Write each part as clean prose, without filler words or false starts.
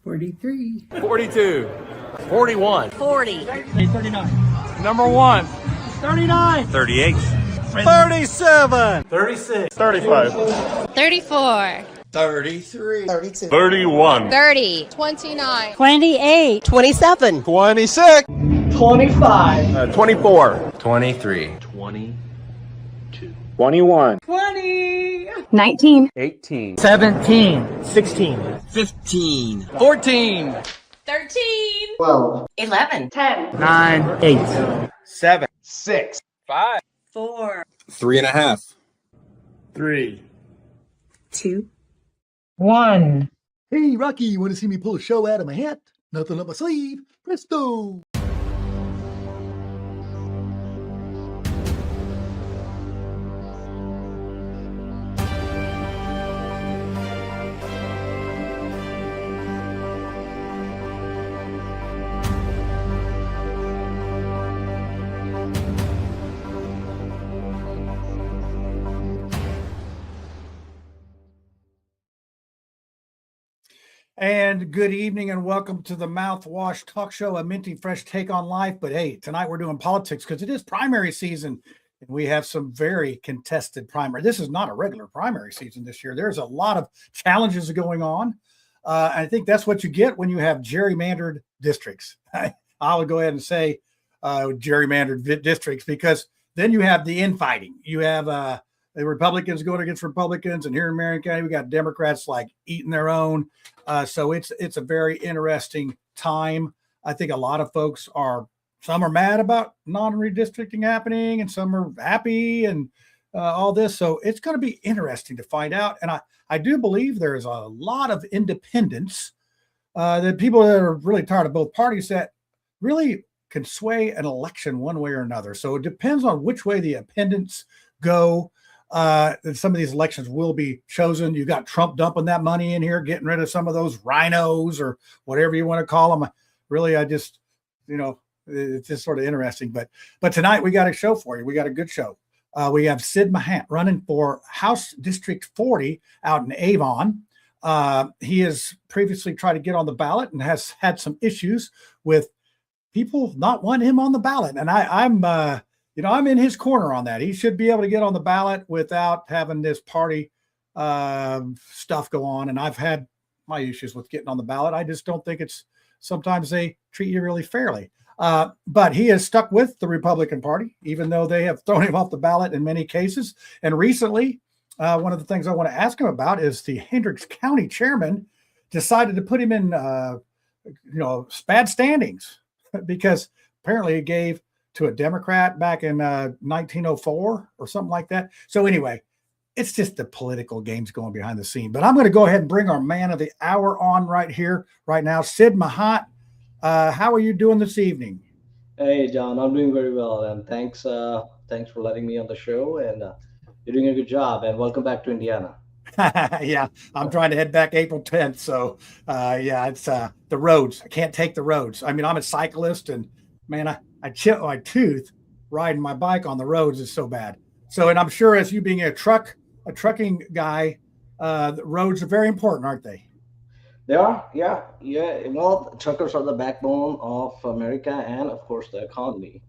43. 42. 41. 40. 39. Number 1. 39. 38. 37. 36. 35. 34. 33. 32. 31. 30. 29. 28. 27. 26. 25. 24. 23. 21. 20. 19. 18. 17. 16. 15. 14. 13. 12. 11. 10. 9. 8. 7. 6. 5. 4. 3.5. 3. 2. 1. Hey, Rocky, you want to see me pull a show out of my hat? Nothing up my sleeve. Presto! And good evening and welcome to the Mouthwash Talk Show, a minty fresh take on life. But hey, tonight we're doing politics because it is primary season and we have some very contested primary. This is not a regular primary season this year. There's a lot of challenges going on. I think that's what you get when you have gerrymandered districts. I would go ahead and say gerrymandered districts because then you have the infighting. You have the Republicans going against Republicans, and here in Marion County, we got Democrats like eating their own. So it's a very interesting time. I think a lot of folks some are mad about non-redistricting happening, and some are happy and all this. So it's going to be interesting to find out. And I do believe there's a lot of independents, that people that are really tired of both parties that really can sway an election one way or another. So it depends on which way the independents go. Some of these elections will be chosen. You got Trump dumping that money in here, getting rid of some of those rhinos or whatever you want to call them. Really, it's just sort of interesting. But tonight we got a show for you. We got a good show. We have Sid Mahant running for House District 40 out in Avon. He has previously tried to get on the ballot and has had some issues with people not wanting him on the ballot. And I'm in his corner on that. He should be able to get on the ballot without having this party stuff go on. And I've had my issues with getting on the ballot. I just don't think sometimes they treat you really fairly. But he has stuck with the Republican Party, even though they have thrown him off the ballot in many cases. And recently, one of the things I want to ask him about is the Hendricks County chairman decided to put him in, bad standings because apparently he gave to a Democrat back in 1904 or something like that. So anyway, it's just the political games going behind the scene. But I'm going to go ahead and bring our man of the hour on right here, right now, Sid Mahant. How are you doing this evening? Hey, John, I'm doing very well, and thanks for letting me on the show, and you're doing a good job, and welcome back to Indiana. Yeah, I'm trying to head back April 10th. So it's the roads. I can't take the roads. I mean, I'm a cyclist, and man, I chip my tooth riding my bike on the roads is so bad. So, and I'm sure as you being a trucking guy, the roads are very important, aren't they? They are, yeah. Well, truckers are the backbone of America and, of course, the economy.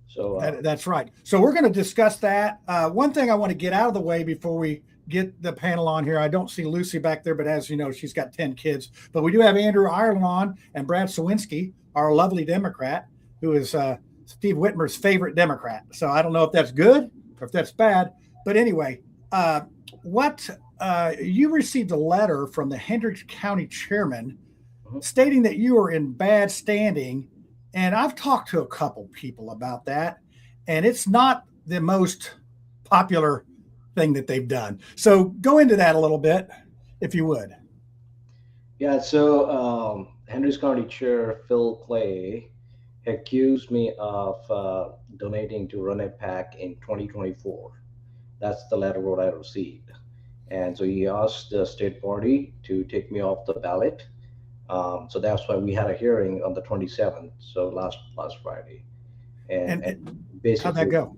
So that's right. So we're going to discuss that. One thing I want to get out of the way before we get the panel on here. I don't see Lucy back there, but as you know, she's got 10 kids. But we do have Andrew Ireland on and Brad Sawinski, our lovely Democrat, who is Steve Whitmer's favorite Democrat. So I don't know if that's good or if that's bad. But anyway, you received a letter from the Hendricks County chairman stating that you are in bad standing. And I've talked to a couple people about that, and it's not the most popular thing that they've done. So go into that a little bit, if you would. Yeah, so Hendricks County Chair Phil Clay accused me of donating to Run a PAC in 2024. That's the letter what I received. And so he asked the state party to take me off the ballot. So that's why we had a hearing on the 27th, so last Friday. And basically, how'd that go?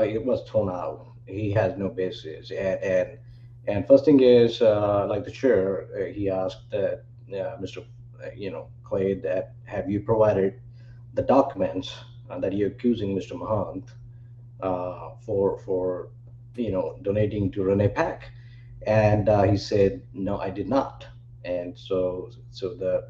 It was thrown out. He has no basis. And first thing is, like the chair, he asked Mr. Clay, that have you provided the documents that you're accusing Mr. Mahant for donating to Rene Pack? And he said, no, I did not. And so the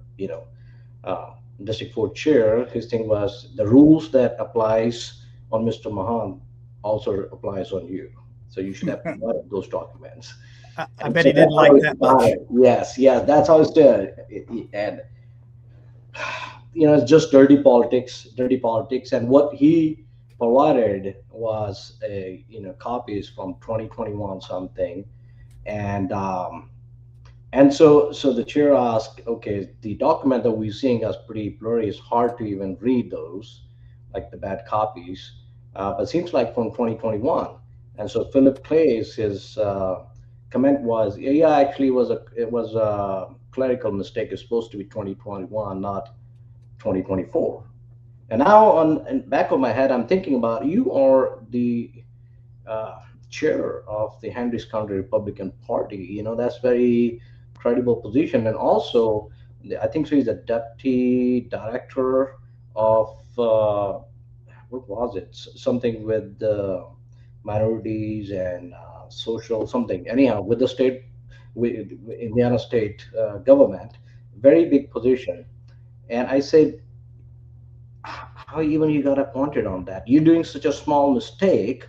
district court chair, his thing was the rules that applies on Mr. Mahant also applies on you. So you should have provided those documents. I bet he didn't like that much. Yes, that's how it's done. And it's just dirty politics. And what he provided was copies from 2021 something, and so the chair asked, okay, the document that we're seeing as pretty blurry, it's hard to even read those, like the bad copies, but it seems like from 2021. And so Philip Clay's his comment was, yeah, actually it was a clerical mistake. It's supposed to be 2021, not 2024. And now in back of my head, I'm thinking about, you are the chair of the Hendricks County Republican Party. That's very credible position. And also, I think she's the deputy director of what was it? Something with minorities and social something. Anyhow, with the state, with Indiana state government, very big position. And I said, how even you got appointed on that? You're doing such a small mistake.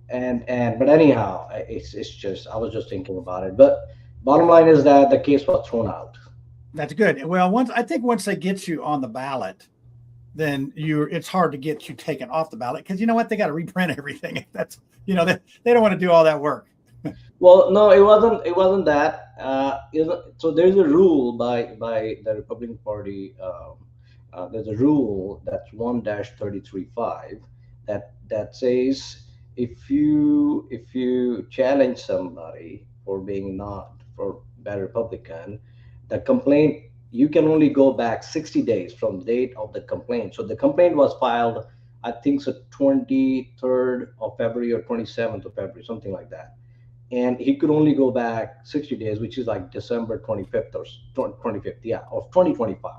But anyhow, it's just, I was just thinking about it. But bottom line is that the case was thrown out. That's good. Well, once they get you on the ballot, then it's hard to get you taken off the ballot, because you know what, they got to reprint everything. That's they don't want to do all that work. Well, no, it wasn't that. So there's a rule by the Republican Party. There's a rule that's 1-33(5) that says if you challenge somebody for being not for bad Republican, the complaint, you can only go back 60 days from the date of the complaint. So the complaint was filed, I think, so 23rd of February or 27th of February, something like that. And he could only go back 60 days, which is like December 25th or 25th, of 2025.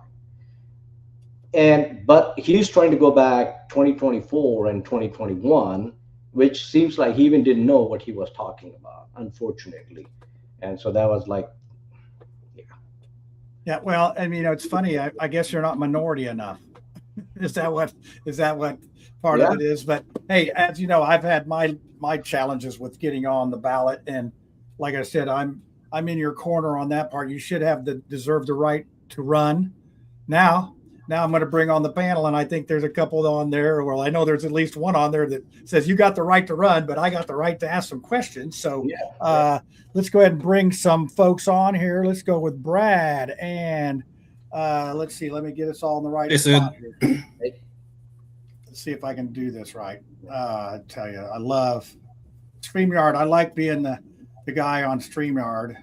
But he's trying to go back 2024 and 2021, which seems like he even didn't know what he was talking about, unfortunately. And so that was like, yeah. Well, I mean, it's funny. I guess you're not minority enough. Is that what part of it is? But hey, as you know, I've had my challenges with getting on the ballot, and like I said, I'm in your corner on that part. You should deserve the right to run. Now I'm going to bring on the panel, and I think there's a couple on there. Well, I know there's at least one on there that says you got the right to run, but I got the right to ask some questions. So let's go ahead and bring some folks on here. Let's go with Brad, and let's see. Let me get us all in the right spot here. Let's see if I can do this right. I tell you, I love StreamYard. I like being the guy on StreamYard.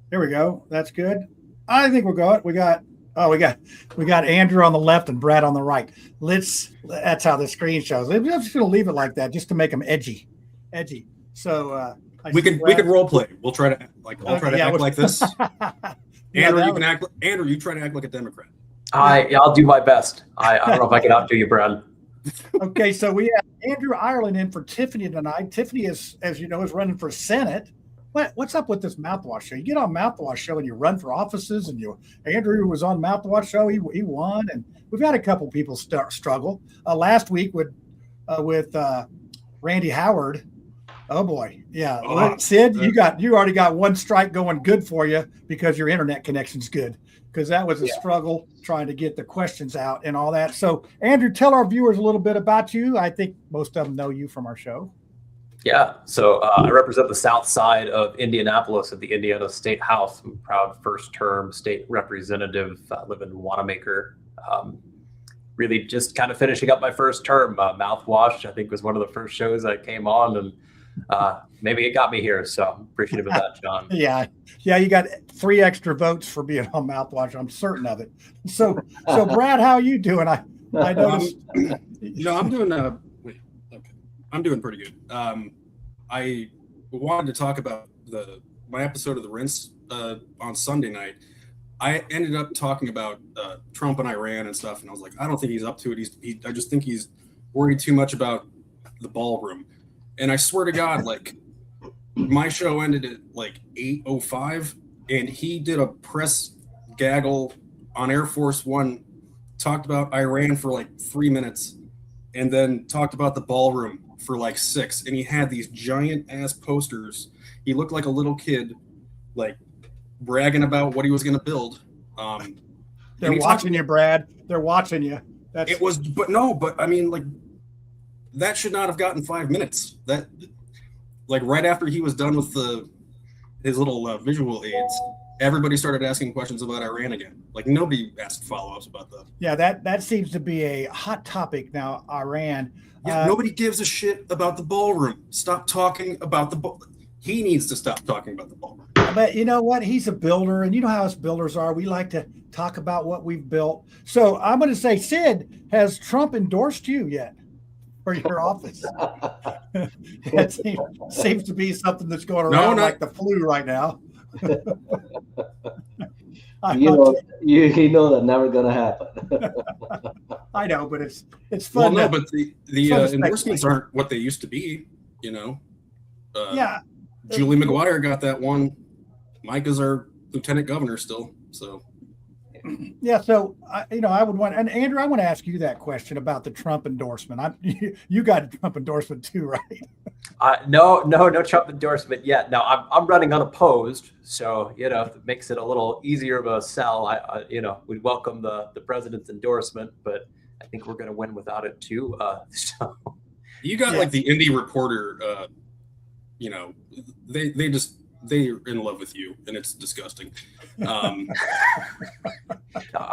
There we go. That's good. I think we'll go. We got Andrew on the left and Brad on the right. That's how the screen shows. I'm just going to leave it like that, just to make them edgy. So we can role play. We'll try to act like this. Andrew, you try to act like a Democrat. I'll do my best. I don't know if I can outdo you, Brad. Okay, so we have Andrew Ireland in for Tiffany tonight. Tiffany is, as you know, is running for Senate. What's up with this Mouthwash show? You get on Mouthwash show and you run for offices, and Andrew was on Mouthwash show. He won, and we've had a couple people struggle. Last week with Randy Howard. Oh boy, yeah. Sid, you already got one strike going good for you because your internet connection's good. Because that was a struggle trying to get the questions out and all that. So, Andrew, tell our viewers a little bit about you. I think most of them know you from our show. Yeah, so I represent the south side of Indianapolis at the Indiana State House. I'm a proud first-term state representative. I live in Wanamaker. Really just kind of finishing up my first term. Mouthwash, I think, was one of the first shows I came on, and maybe it got me here. So I'm appreciative of that, John. Yeah, you got 3 extra votes for being on Mouthwash. I'm certain of it. So Brad, how are you doing? I noticed. I'm doing pretty good. I wanted to talk about my episode of The Rinse on Sunday night. I ended up talking about Trump and Iran and stuff, and I was like, I don't think he's up to it. I just think he's worried too much about the ballroom. And I swear to God, like, my show ended at like 8:05, and he did a press gaggle on Air Force One, talked about Iran for like 3 minutes, and then talked about the ballroom for like 6. And he had these giant ass posters. He looked like a little kid, like, bragging about what he was going to build. They're watching you, Brad. They're watching you. But I mean, like, that should not have gotten 5 minutes. That, like, right after he was done with his little visual aids, everybody started asking questions about Iran again. Like, nobody asked follow-ups about that. Yeah, that seems to be a hot topic now, Iran. Yeah, nobody gives a shit about the ballroom. Stop talking about the ball. He needs to stop talking about the ballroom. But you know what? He's a builder, and you know how us builders are. We like to talk about what we've built. So I'm going to say, Sid, has Trump endorsed you yet for your office? That seems to be something that's going around like the flu right now. You know that's never going to happen. I know, but it's fun. Well, no, but the endorsements aren't what they used to be, you know. Yeah. Julie McGuire got that one. Mike is our lieutenant governor still, so. Yeah, so I would want, and Andrew, I want to ask you that question about the Trump endorsement. You got a Trump endorsement too, right? No Trump endorsement yet. No, I'm running unopposed, so if it makes it a little easier of a sell, we'd welcome the president's endorsement, but I think we're going to win without it too. So you got like the indie reporter, they're in love with you, and it's disgusting. I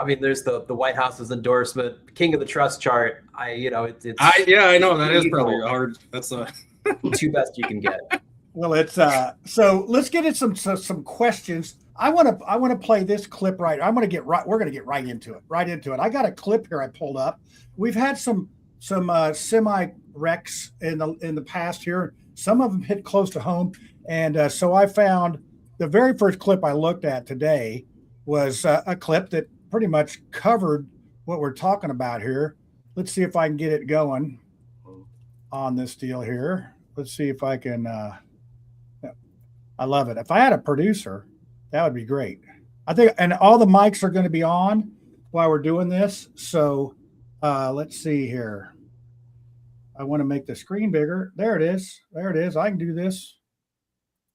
mean, there's the White House's endorsement, King of the Trust chart. I know that is probably hard. That's two best you can get. Well, it's so let's get into some questions. I want to play this clip right. We're going to get right into it. I got a clip here I pulled up. We've had some semi wrecks in the past here. Some of them hit close to home. And so I found the very first clip I looked at today was a clip that pretty much covered what we're talking about here. Let's see if I can get it going on this deal here. Let's see if I can. I love it. If I had a producer, that would be great. I think, and all the mics are going to be on while we're doing this. So let's see here. I want to make the screen bigger. There it is. I can do this.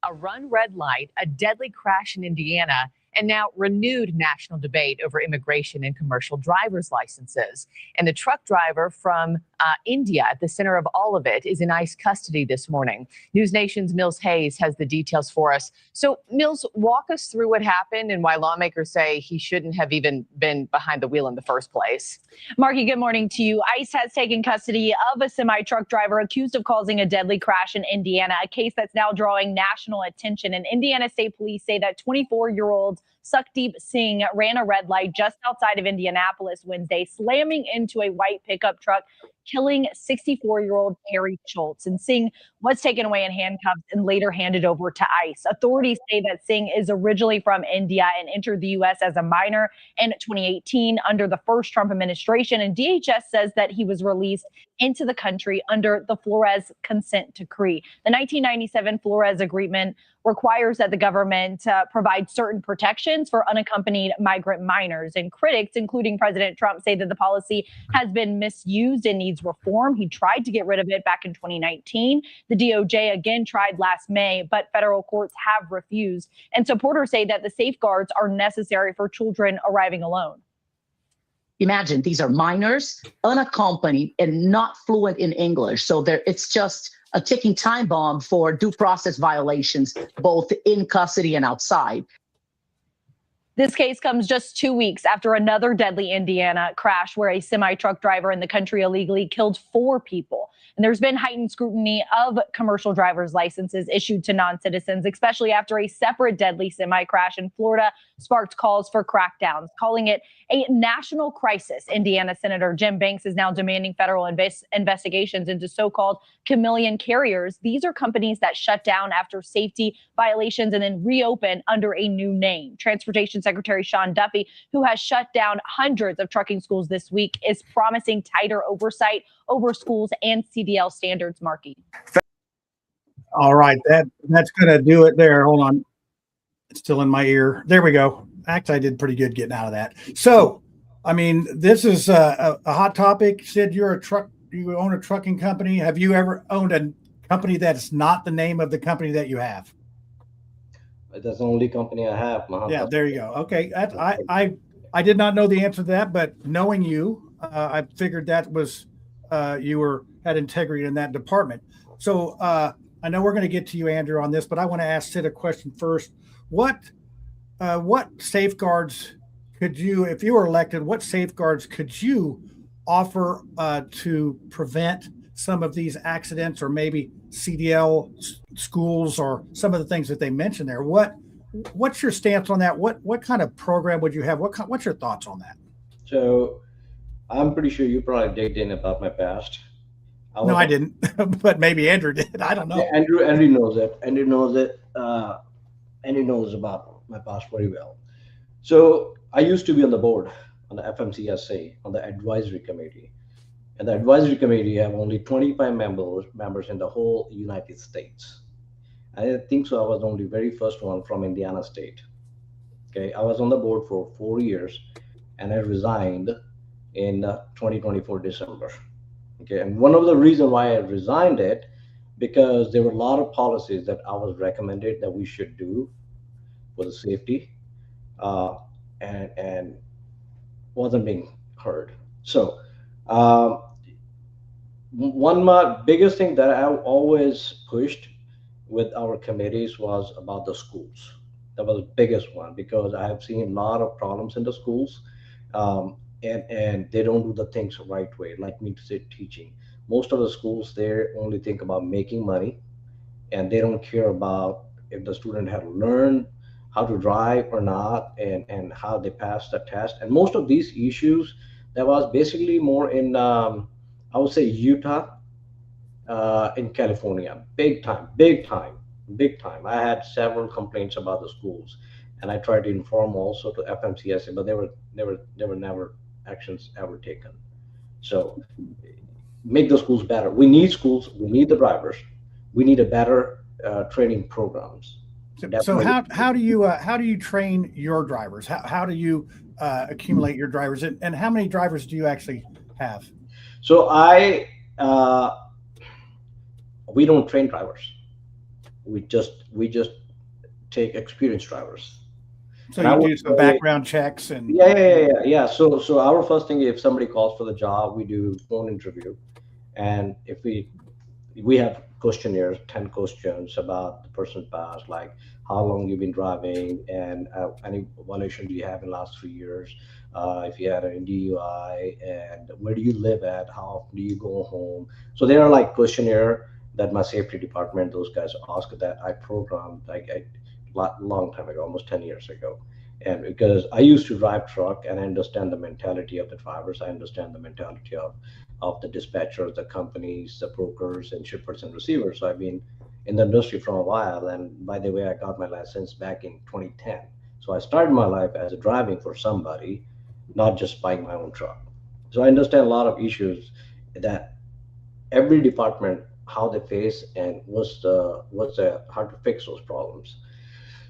A run red light, a deadly crash in Indiana, and now renewed national debate over immigration and commercial driver's licenses. And the truck driver from India, at the center of all of it, is in ICE custody this morning. News Nation's Mills Hayes has the details for us. So, Mills, walk us through what happened and why lawmakers say he shouldn't have even been behind the wheel in the first place. Marky, good morning to you. ICE has taken custody of a semi-truck driver accused of causing a deadly crash in Indiana, a case that's now drawing national attention. And Indiana State Police say that 24-year-old Sukhdeep Singh ran a red light just outside of Indianapolis Wednesday, slamming into a white pickup truck, killing 64-year-old Terry Schultz. And Singh was taken away in handcuffs and later handed over to ICE. Authorities say that Singh is originally from India and entered the U.S. as a minor in 2018 under the first Trump administration. And DHS says that he was released into the country under the Flores consent decree. The 1997 Flores agreement requires that the government provide certain protections for unaccompanied migrant minors. And critics, including President Trump, say that the policy has been misused and needs reform. He tried to get rid of it back in 2019. The DOJ again tried last May, but federal courts have refused. And supporters say that the safeguards are necessary for children arriving alone. Imagine these are minors, unaccompanied, and not fluent in English. So it's just a ticking time bomb for due process violations, both in custody and outside. This case comes just 2 weeks after another deadly Indiana crash where a semi-truck driver in the country illegally killed 4 people. And there's been heightened scrutiny of commercial driver's licenses issued to non-citizens, especially after a separate deadly semi-crash in Florida sparked calls for crackdowns, calling it a national crisis. Indiana Senator Jim Banks is now demanding federal investigations into so-called chameleon carriers. These are companies that shut down after safety violations and then reopen under a new name. Transportation Secretary Sean Duffy, who has shut down hundreds of trucking schools this week, is promising tighter oversight over schools and CDL standards, Marky. All right, that's going to do it there. Hold on. It's still in my ear. There we go. Actually, I did pretty good getting out of that. So, I mean, this is a hot topic. Sid, you own a trucking company. Have you ever owned a company that's not the name of the company that you have? That's the only company I have, Mahant. Yeah, there you go. Okay. I did not know the answer to that, but knowing you, I figured that was you had integrity in that department. So I know we're going to get to you, Andrew, on this, but I want to ask Sid a question first. What safeguards could you, if you were elected, what safeguards could you offer to prevent some of these accidents, or maybe CDL schools, or some of the things that they mentioned there? What's your stance on that? What kind of program would you have? What's your thoughts on that? So I'm pretty sure you probably digged in about my past. No, I didn't, but maybe Andrew did. I don't know. Yeah, Andrew knows it. Andrew knows it. Andrew knows about my past very well. So I used to be on the board, on the FMCSA, on the advisory committee. And the advisory committee have only 25 members in the whole United States. I think so. I was only very first one from Indiana State. Okay, I was on the board for 4 years, and I resigned in 2024 December. Okay, and one of the reasons why I resigned it, because there were a lot of policies that I was recommended that we should do for the safety, and wasn't being heard. So one of my biggest thing that I always pushed with our committees was about the schools. That was the biggest one, because I have seen a lot of problems in the schools, and they don't do the things the right way, like me to say teaching. Most of the schools there only think about making money, and they don't care about if the student had learned how to drive or not, and how they pass the test. And most of these issues, that was basically more in, I would say, Utah, in California, big time. I had several complaints about the schools, and I tried to inform also to FMCSA, but there were never actions ever taken. So make the schools better. We need schools. We need the drivers. We need a better training programs. So how do you train your drivers? How do you accumulate your drivers, and how many drivers do you actually have? So we don't train drivers. We just take experienced drivers. So you do some background checks and yeah. So our first thing, if somebody calls for the job, we do phone interview, and if we have questionnaires, 10 questions about the person's past, like how long you've been driving, and any violation do you have in the last 3 years, if you had an DUI, and where do you live at, how often do you go home. So there are like questionnaire that my safety department, those guys ask, that I programmed like a long time ago, almost 10 years ago. And because I used to drive truck, and I understand the mentality of the drivers, I understand the mentality of the dispatchers, the companies, the brokers, and shippers and receivers. So I've been in the industry for a while. And by the way, I got my license back in 2010. So I started my life as driving for somebody, not just buying my own truck. So I understand a lot of issues that every department, how they face, and what's how to fix those problems.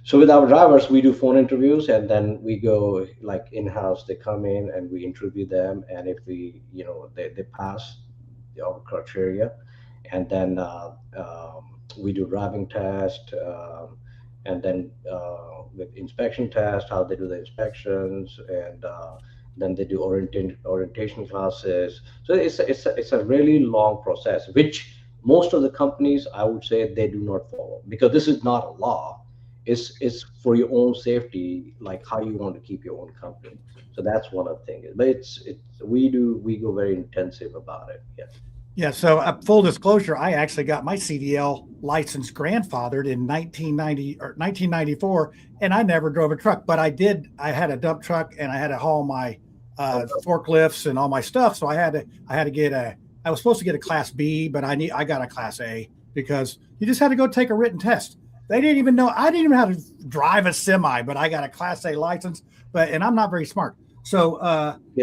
So with our drivers, we do phone interviews, and then we go like in-house. They come in and we interview them, and if they pass our criteria, and then we do driving test, and then with inspection test, how they do the inspections, and then they do orientation classes. So it's a really long process, which most of the companies, I would say, they do not follow, because this is not a law. It's for your own safety, like how you want to keep your own company. So that's one of the things. But we go very intensive about it. Yes. Yeah. So full disclosure, I actually got my CDL license grandfathered in 1994, and I never drove a truck, but I had a dump truck, and I had to haul my forklifts and all my stuff. So I was supposed to get a Class B, but I got a Class A, because you just had to go take a written test. They didn't even know. I didn't even know how to drive a semi, but I got a Class A license. and I'm not very smart. So,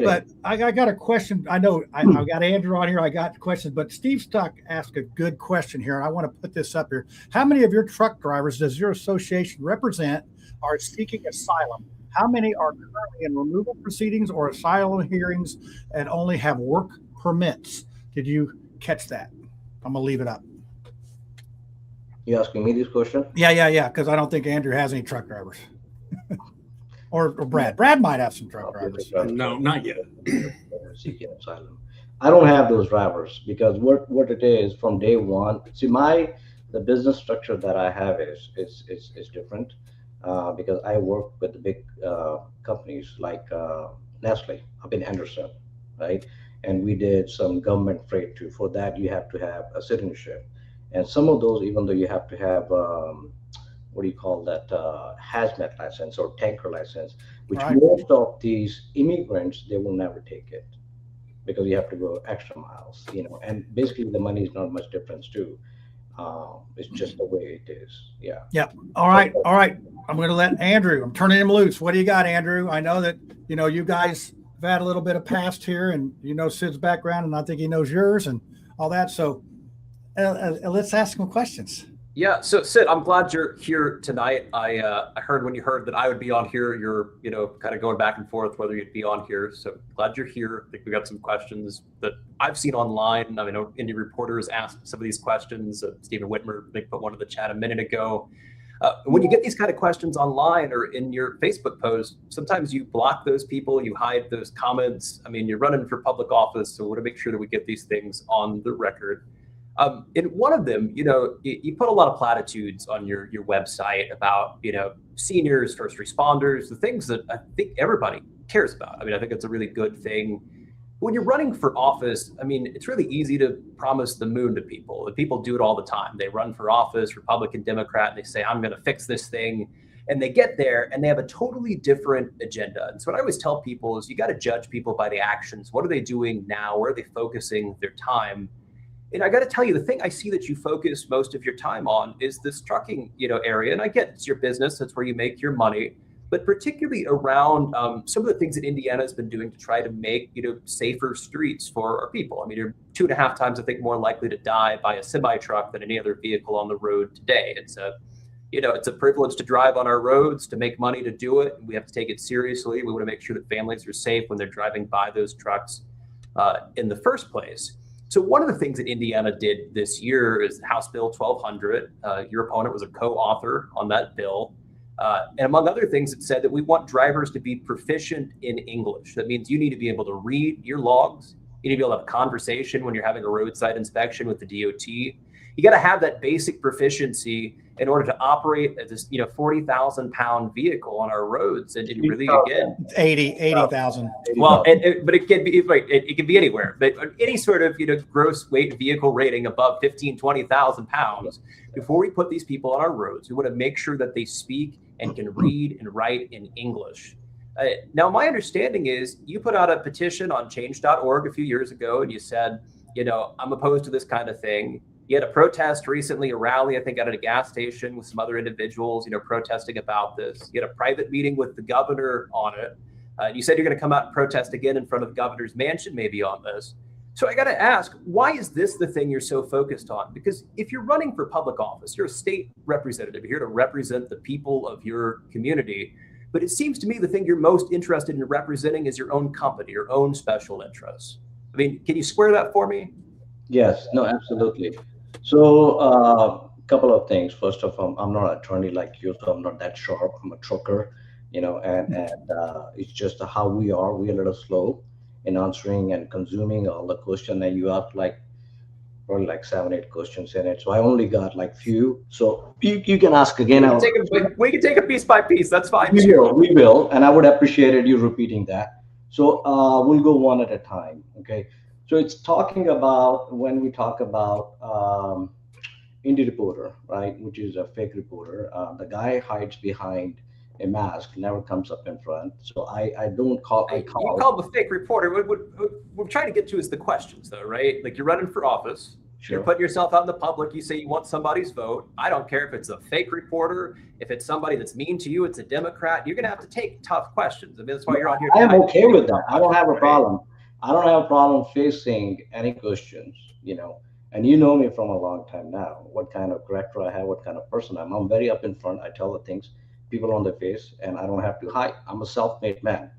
but I got a question. I know I've got Andrew on here. I got questions, but Steve Stuck asked a good question here, and I want to put this up here. How many of your truck drivers does your association represent are seeking asylum? How many are currently in removal proceedings or asylum hearings and only have work permits? Did you catch that? I'm gonna leave it up. You asking me this question? Yeah. Because I don't think Andrew has any truck drivers. or Brad. Brad might have some truck drivers. No, not yet. Seeking asylum. I don't have those drivers because what it is from day one. See, the business structure that I have is different because I work with the big companies like Nestle up in Anderson, right? And we did some government freight too. For that, you have to have a citizenship, and some of those, even though you have to have what do you call that, hazmat license or tanker license, which most of these immigrants, they will never take it because you have to go extra miles, and basically the money is not much difference too. It's just the way it is. Yeah. Yep. All right. I'm going to let Andrew, I'm turning him loose. What do you got, Andrew? I know that, you guys have had a little bit of past here, and Sid's background, and I think he knows yours and all that. So let's ask him questions. Yeah. So Sid, I'm glad you're here tonight. I heard when you heard that I would be on here, you're, kind of going back and forth whether you'd be on here. So glad you're here. I think we got some questions that I've seen online. I mean, Indie reporters asked some of these questions. Stephen Whitmer, I think, put one in the chat a minute ago. When you get these kind of questions online or in your Facebook post, sometimes you block those people, you hide those comments. I mean, you're running for public office, so we want to make sure that we get these things on the record. In one of them, you put a lot of platitudes on your website about, seniors, first responders, the things that I think everybody cares about. I mean, I think it's a really good thing. When you're running for office, I mean, it's really easy to promise the moon to people. And people do it all the time. They run for office, Republican, Democrat, and they say, I'm going to fix this thing. And they get there and they have a totally different agenda. And so what I always tell people is you got to judge people by the actions. What are they doing now? Where are they focusing their time? And I got to tell you, the thing I see that you focus most of your time on is this trucking, area. And I get it's your business. That's where you make your money. But particularly around some of the things that Indiana has been doing to try to make, safer streets for our people. I mean, you're 2.5 times, I think, more likely to die by a semi-truck than any other vehicle on the road today. It's a privilege to drive on our roads, to make money to do it. We have to take it seriously. We want to make sure that families are safe when they're driving by those trucks in the first place. So one of the things that Indiana did this year is House Bill 1200. Your opponent was a co-author on that bill. And among other things, it said that we want drivers to be proficient in English. That means you need to be able to read your logs. You need to be able to have a conversation when you're having a roadside inspection with the DOT. You got to have that basic proficiency in order to operate this, 40,000 pound vehicle on our roads. And really, again, 80,000. Well, but it can be, it can be anywhere, but any sort of, gross weight vehicle rating above 20,000 pounds. Before we put these people on our roads, we want to make sure that they speak and can read and write in English. Now, my understanding is you put out a petition on change.org a few years ago, and you said, I'm opposed to this kind of thing. You had a protest recently, a rally, I think, out at a gas station with some other individuals, protesting about this. You had a private meeting with the governor on it. You said you're going to come out and protest again in front of the governor's mansion, maybe on this. So I got to ask, why is this the thing you're so focused on? Because if you're running for public office, you're a state representative, you're here to represent the people of your community. But it seems to me the thing you're most interested in representing is your own company, your own special interests. I mean, can you square that for me? Yes, no, absolutely. So a couple of things. First of all, I'm not an attorney like you, so I'm not that sharp. I'm a trucker, and it's just how we are. We're a little slow in answering and consuming all the questions, and you asked probably 7-8 questions in it. So I only got few. So you can ask again. We can take a piece by piece. That's fine. We will, and I would appreciate it you repeating that. So we'll go one at a time. Okay. So it's talking about when we talk about indie reporter, right, which is a fake reporter. The guy hides behind a mask, never comes up in front. So I don't call. You call him a fake reporter. What we're trying to get to is the questions, though, right? Like you're running for office. You're putting yourself out in the public. You say you want somebody's vote. I don't care if it's a fake reporter, if it's somebody that's mean to you, it's a Democrat. You're going to have to take tough questions. I mean, that's why you're on here. I am okay with that. I don't have a problem. I don't have a problem facing any questions, and you know me from a long time now, what kind of character I have, what kind of person I'm. I'm very up in front. I tell the things, people on their face, and I don't have to hide. I'm a self-made man.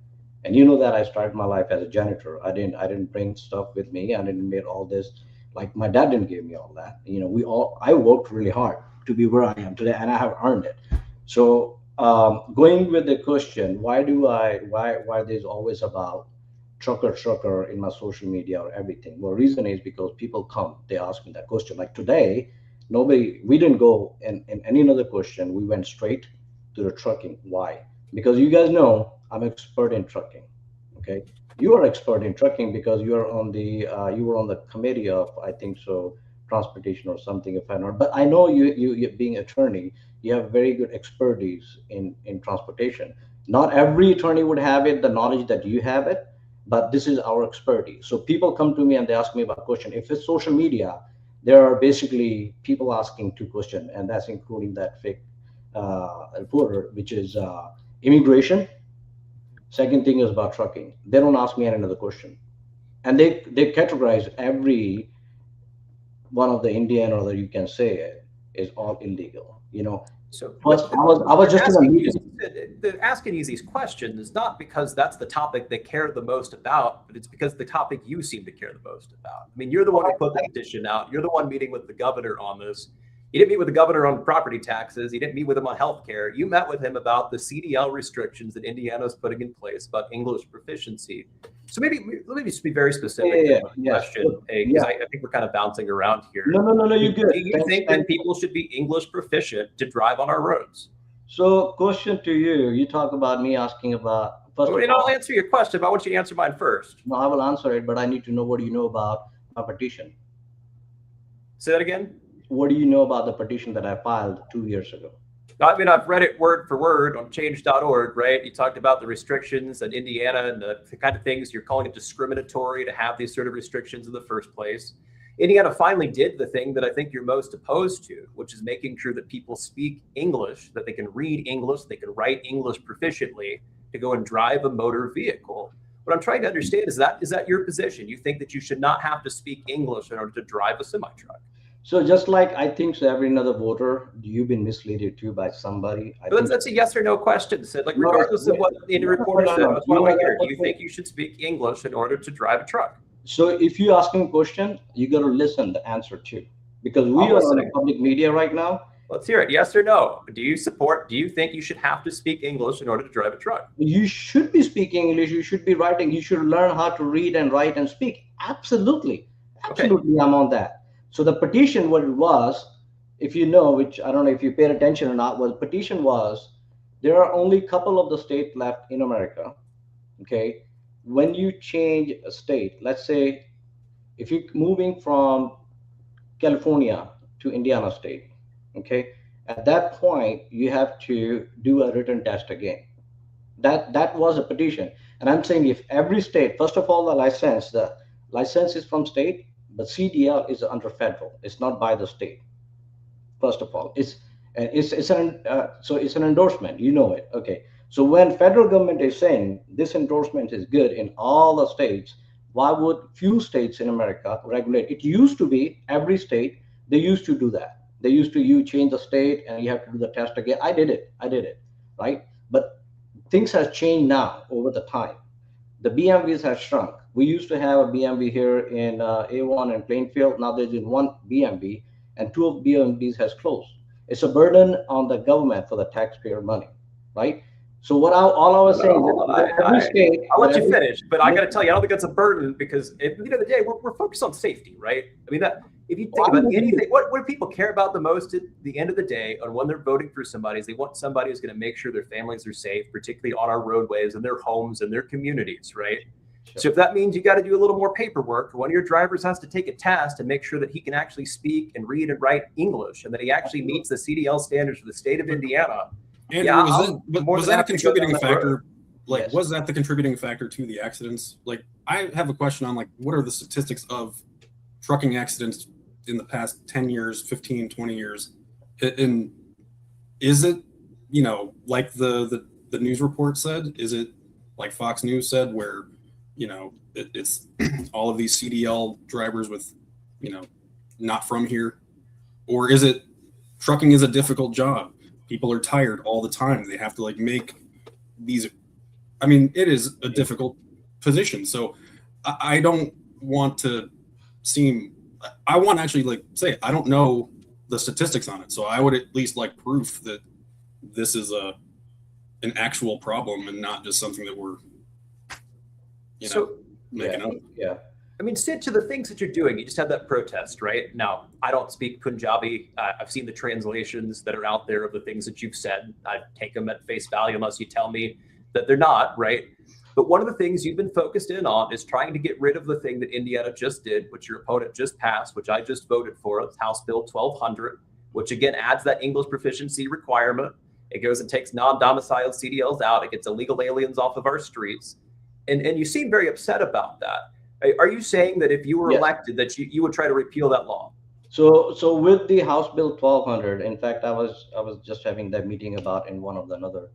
And you know that I started my life as a janitor. I didn't bring stuff with me. I didn't make all this. Like my dad didn't give me all that. I worked really hard to be where I am today, and I have earned it. So going with the question, why there's always about trucker in my social media or everything? Well, reason is because people come, they ask me that question. Like today, we didn't go in any other question. We went straight to the trucking. Why? Because you guys know I'm expert in trucking. Okay, you are expert in trucking because you were on the committee of, I think so, transportation or something, if I'm not. But I know you being attorney, you have very good expertise in transportation. Not every attorney would have it, the knowledge that you have it, but this is our expertise. So people come to me and they ask me about question. If it's social media, there are basically people asking 2 questions, and that's including that fake reporter, which is immigration. Second thing is about trucking. They don't ask me another question, and they categorize every one of the Indian, or you can say it is all illegal. So first, I was just in a meeting. They're asking you these questions is not because that's the topic they care the most about, but it's because the topic you seem to care the most about. I mean, you're the one who put the petition out. You're the one meeting with the governor on this. You didn't meet with the governor on property taxes. You didn't meet with him on healthcare. You met with him about the CDL restrictions that Indiana is putting in place about English proficiency. So let me just be very specific on the question, because I think we're kind of bouncing around here. No, you're good. Do you think that people should be English proficient to drive on our roads? So, question to you. You talk about me asking about. I'll answer your question, but I want you to answer mine first. No, I will answer it, but I need to know what do you know about my petition. Say that again. What do you know about the petition that I filed 2 years ago? I mean, I've read it word for word on change.org, right? You talked about the restrictions in Indiana and the kind of things you're calling it discriminatory to have these sort of restrictions in the first place. Indiana finally did the thing that I think you're most opposed to, which is making sure that people speak English, that they can read English, they can write English proficiently to go and drive a motor vehicle. What I'm trying to understand is that your position? You think that you should not have to speak English in order to drive a semi-truck? So just like I think so every another voter, you've been misled too by somebody. That's a yes or no question, Sid. Like regardless of what the reporter said, that's what I want to hear. Do you think you should speak English in order to drive a truck? So if you ask me a question, you got to listen the answer too, because we are on the public media right now. Let's hear it. Yes or no? Do you think you should have to speak English in order to drive a truck? You should be speaking English. You should be writing. You should learn how to read and write and speak. Absolutely. Absolutely. Okay. I'm on that. So the petition, what it was, if you know, which I don't know if you paid attention or not, was petition was, there are only a couple of the states left in America. Okay. When you change a state, let's say if you're moving from California to Indiana state, okay, at that point, you have to do a written test again. That was a petition. And I'm saying if every state, first of all, the license is from state, but CDL is under federal. It's not by the state. First of all, it's an endorsement. You know it. Okay. So when federal government is saying this endorsement is good in all the states, why would few states in America regulate? It used to be every state, they used to do that. They used to, you change the state and you have to do the test again. I did it, right? But things have changed now over the time. The BMWs have shrunk. We used to have a BMW here in A1 and Plainfield. Now there's in one BMW, and 2 of BMWs has closed. It's a burden on the government for the taxpayer money, right? So all I was saying, I'll let you finish, but I got to tell you, I don't think that's a burden, because at the end of the day, we're focused on safety, right? I mean, that if you think about anything, what do people care about the most at the end of the day, on when they're voting for somebody, is they want somebody who's going to make sure their families are safe, particularly on our roadways and their homes and their communities, right? Sure. So if that means you got to do a little more paperwork, one of your drivers has to take a test and make sure that he can actually speak and read and write English, and that he actually meets the CDL standards for the state of Indiana. Andrew, was that a contributing factor? Like, yes. Was that the contributing factor to the accidents? Like, I have a question on, like, what are the statistics of trucking accidents in the past 10 years, 15, 20 years? And is it, you know, like the news report said? Is it like Fox News said, where, you know, it's all of these CDL drivers with, you know, not from here? Or is it trucking is a difficult job? People are tired all the time. They have to like make these. I mean, it is a difficult position. So I don't want to seem. I want to actually like say I don't know the statistics on it. So I would at least like proof that this is an actual problem and not just something that we're, you know, making up. Yeah. I mean, Sid, to the things that you're doing, you just had that protest, right? Now, I don't speak Punjabi. I've seen the translations that are out there of the things that you've said. I take them at face value unless you tell me that they're not, right? But one of the things you've been focused in on is trying to get rid of the thing that Indiana just did, which your opponent just passed, which I just voted for. It's House Bill 1200, which again adds that English proficiency requirement. It goes and takes non-domiciled CDLs out. It gets illegal aliens off of our streets. And you seem very upset about that. Are you saying that if you were elected, that you would try to repeal that law? So with the House Bill 1200, in fact, I was just having that meeting about in one of the another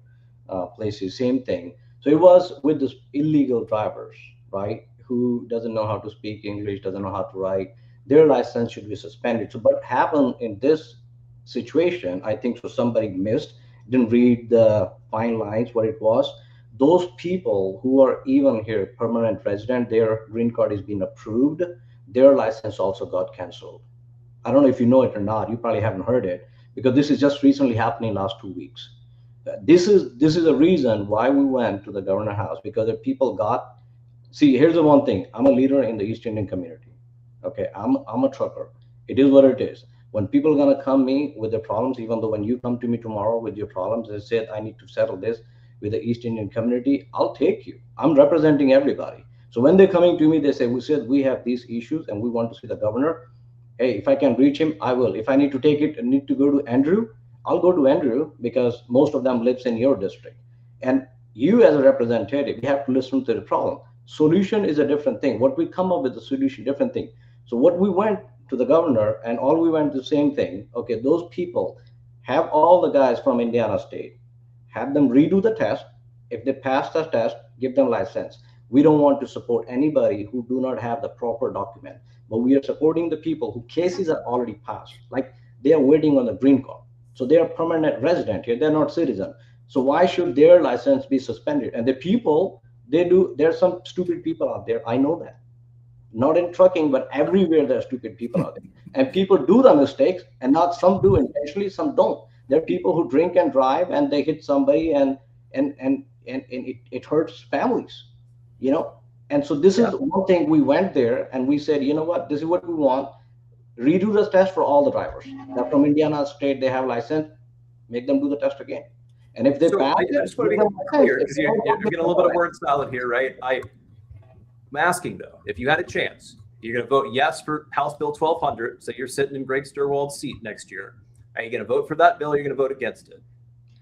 places, same thing. So it was with this illegal drivers, right, who doesn't know how to speak English, doesn't know how to write. Their license should be suspended. So what happened in this situation, I think, so somebody missed, didn't read the fine lines, what it was. Those people who are even here, permanent resident, their green card is being approved, their license also got canceled. I don't know if you know it or not. You probably haven't heard it because this is just recently happening last 2 weeks. This is a reason why we went to the governor house, because the people got, see, here's the one thing. I'm a leader in the East Indian community. Okay, I'm a trucker. It is what it is. When people are gonna come me with their problems, even though when you come to me tomorrow with your problems and say I need to settle this with the East Indian community, I'll take you. I'm representing everybody. So when they're coming to me, they say, we have these issues and we want to see the governor. Hey, if I can reach him, I will. If I need to take it and need to go to Andrew, I'll go to Andrew, because most of them lives in your district. And you as a representative, you have to listen to the problem. Solution is a different thing. What we come up with the solution, different thing. So what we went to the governor and all we went the same thing. Okay, those people have all the guys from Indiana State, have them redo the test. If they pass the test, give them license. We don't want to support anybody who do not have the proper document, but we are supporting the people who cases are already passed. Like they are waiting on the green card. So they are permanent resident here. They're not citizen. So why should their license be suspended? And the people, there's some stupid people out there. I know that. Not in trucking, but everywhere there are stupid people out there. And people do the mistakes, and not some do intentionally, some don't. There are people who drink and drive and they hit somebody and it hurts families, you know? And so this is one thing. We went there and we said, you know what, this is what we want. Redo the test for all the drivers. Now from Indiana State, they have license, make them do the test again. And if they pass, I just want to be clear, because you're getting a little bit of word salad here, right? I'm asking though, if you had a chance, you're going to vote yes for House Bill 1200, so you're sitting in Greg Sturwald's seat next year. Are you going to vote for that bill, or are you going to vote against it?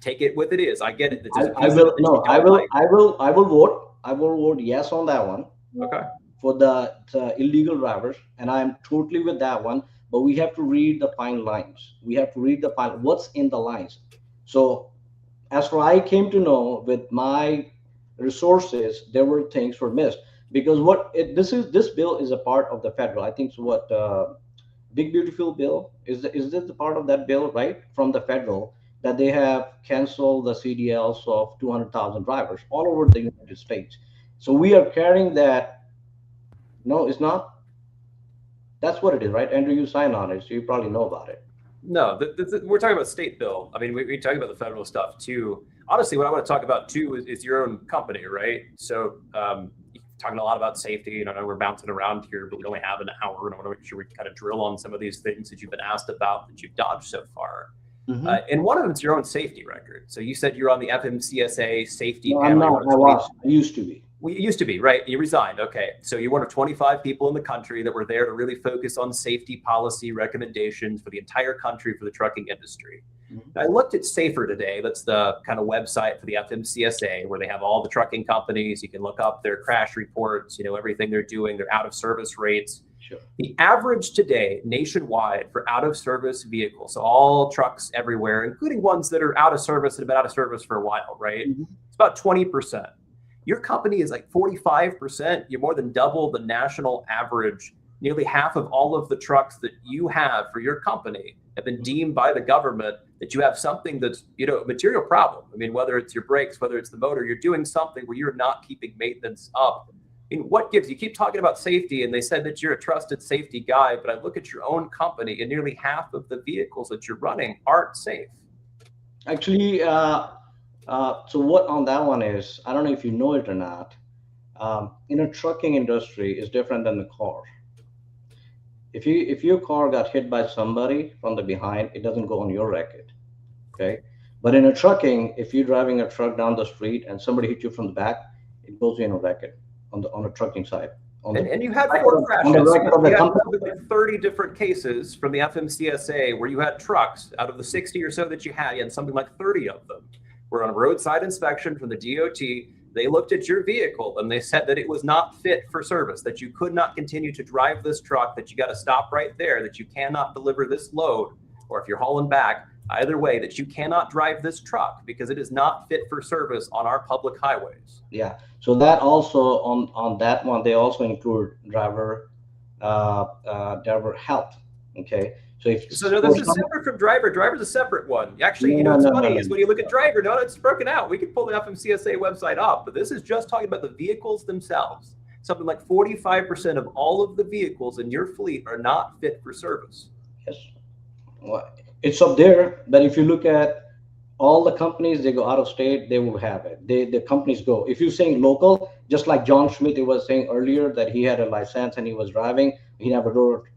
Take it with it is. I get it. I will vote. I will vote yes on that one. Okay. For the illegal drivers, and I'm totally with that one. But we have to read the fine lines. We have to read the fine. What's in the lines? So, as far I came to know, with my resources, there were things were missed because this bill is a part of the federal. I think so. What Big Beautiful Bill is this the part of that bill, right, from the federal, that they have canceled the CDLs of 200,000 drivers all over the United States. So we are carrying that. No, it's not. That's what it is, right? Andrew, you sign on it, so you probably know about it. No, we're talking about state bill. I mean, we talk about the federal stuff too. Honestly, what I want to talk about too is your own company, right? So you're talking a lot about safety. You know, we're bouncing around here, but we only have an hour, and I want to make sure we kind of drill on some of these things that you've been asked about that you've dodged so far. Mm-hmm. And one of them is your own safety record. So you said you're on the FMCSA safety panel. I'm not. I used to be. Well, you used to be, right? You resigned. Okay. So you're one of 25 people in the country that were there to really focus on safety policy recommendations for the entire country for the trucking industry. Mm-hmm. I looked at Safer today. That's the kind of website for the FMCSA where they have all the trucking companies. You can look up their crash reports, you know, everything they're doing, their out of service rates. The average today nationwide for out of service vehicles, so all trucks everywhere, including ones that are out of service and have been out of service for a while, right? It's about 20%. Your company is like 45%. You're more than double the national average. Nearly half of all of the trucks that you have for your company have been deemed by the government that you have something that's, a material problem. I mean, whether it's your brakes, whether it's the motor, you're doing something where you're not keeping maintenance up. I mean, what gives you keep talking about safety, and they said that you're a trusted safety guy, but I look at your own company and nearly half of the vehicles that you're running aren't safe. Actually, so what on that one is, I don't know if you know it or not, in a trucking industry is different than the car. If your car got hit by somebody from the behind, it doesn't go on your record, okay? But in a trucking, if you're driving a truck down the street and somebody hit you from the back, it goes in a record on the trucking side. And you had 4 crashes. You had like 30 different cases from the FMCSA where you had trucks. Out of the 60 or so that you had something like 30 of them were on a roadside inspection from the DOT. They looked at your vehicle and they said that it was not fit for service, that you could not continue to drive this truck, that you got to stop right there, that you cannot deliver this load, or if you're hauling back, either way, that you cannot drive this truck because it is not fit for service on our public highways. Yeah. So that also on that one, they also include driver health. Okay. So no, this is separate from driver. Driver's a separate one. Actually, what's funny is when you look at driver, it's broken out. We can pull the FMCSA website up, but this is just talking about the vehicles themselves. Something like 45% of all of the vehicles in your fleet are not fit for service. Yes. Well, it's up there, but if you look at all the companies, they go out of state, they will have it. The companies go. If you're saying local, just like John Schmidt, he was saying earlier that he had a license and he was driving, he never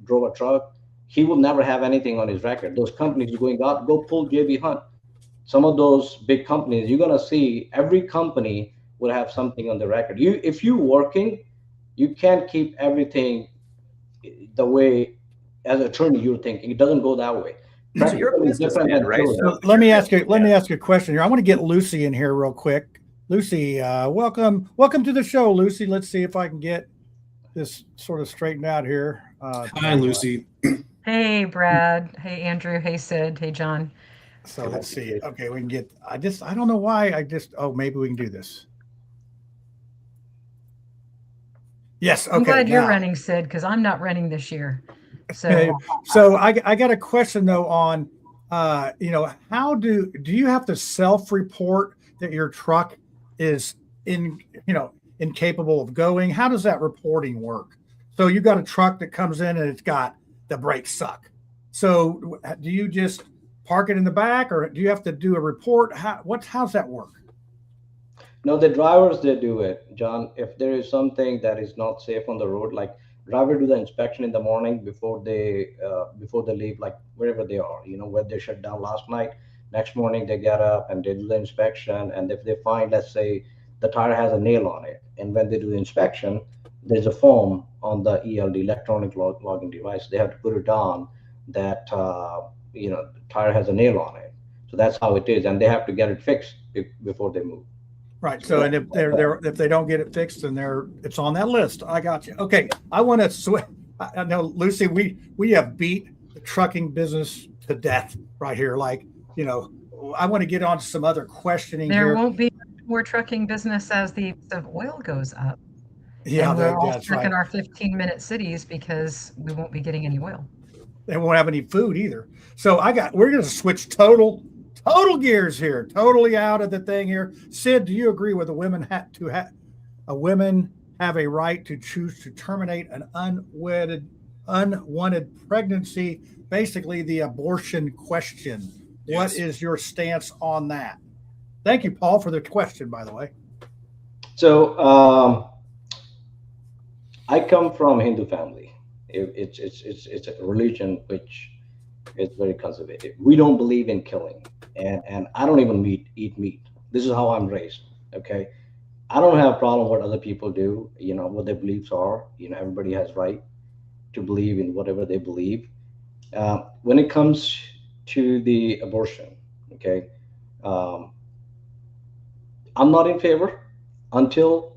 drove a truck. He will never have anything on his record. Those companies are going out, go pull JB Hunt. Some of those big companies, you're gonna see every company will have something on the record. If you're working, you can't keep everything the way as an attorney you're thinking. It doesn't go that way. So you're a businessman, right? So let me ask you a question here. I want to get Lucy in here real quick. Lucy, welcome to the show, Lucy. Let's see if I can get this sort of straightened out here. Hi, Lucy. Hey, Brad. Hey, Andrew. Hey, Sid. Hey, John. So let's see. Okay, we can get. I don't know why. Maybe we can do this. Yes. Okay. I'm glad you're running, Sid, because I'm not running this year. So I got a question though on, how do you have to self-report that your truck is incapable of going? How does that reporting work? So you got a truck that comes in and it's got the brakes suck. So do you just park it in the back, or do you have to do a report? How's that work? No, the drivers, they do it, John. If there is something that is not safe on the road, like driver do the inspection in the morning before they leave, like wherever they are, where they shut down last night. Next morning they get up and they do the inspection, and if they find, let's say, the tire has a nail on it, and when they do the inspection, there's a form on the ELD, electronic logging device. They have to put it on that the tire has a nail on it. So that's how it is, and they have to get it fixed before they move. Right. So, and if they don't get it fixed, then it's on that list. I got you. Okay. I want to switch. I know, Lucy, we have beat the trucking business to death right here. Like, I want to get on to some other questioning there here. There won't be more trucking business as the price of oil goes up. Yeah, and we're all that's stuck right. in our 15-minute cities because we won't be getting any oil. They won't have any food either. So we're going to switch total gears here, totally out of the thing here. Sid, do you agree with women have a right to choose to terminate an unwanted pregnancy? Basically, the abortion question. Yes. What is your stance on that? Thank you, Paul, for the question, by the way. So I come from a Hindu family. It's a religion which is very conservative. We don't believe in killing. And I don't even eat meat. This is how I'm raised. Okay. I don't have a problem what other people do, what their beliefs are. Everybody has right to believe in whatever they believe. When it comes to the abortion, okay, I'm not in favor until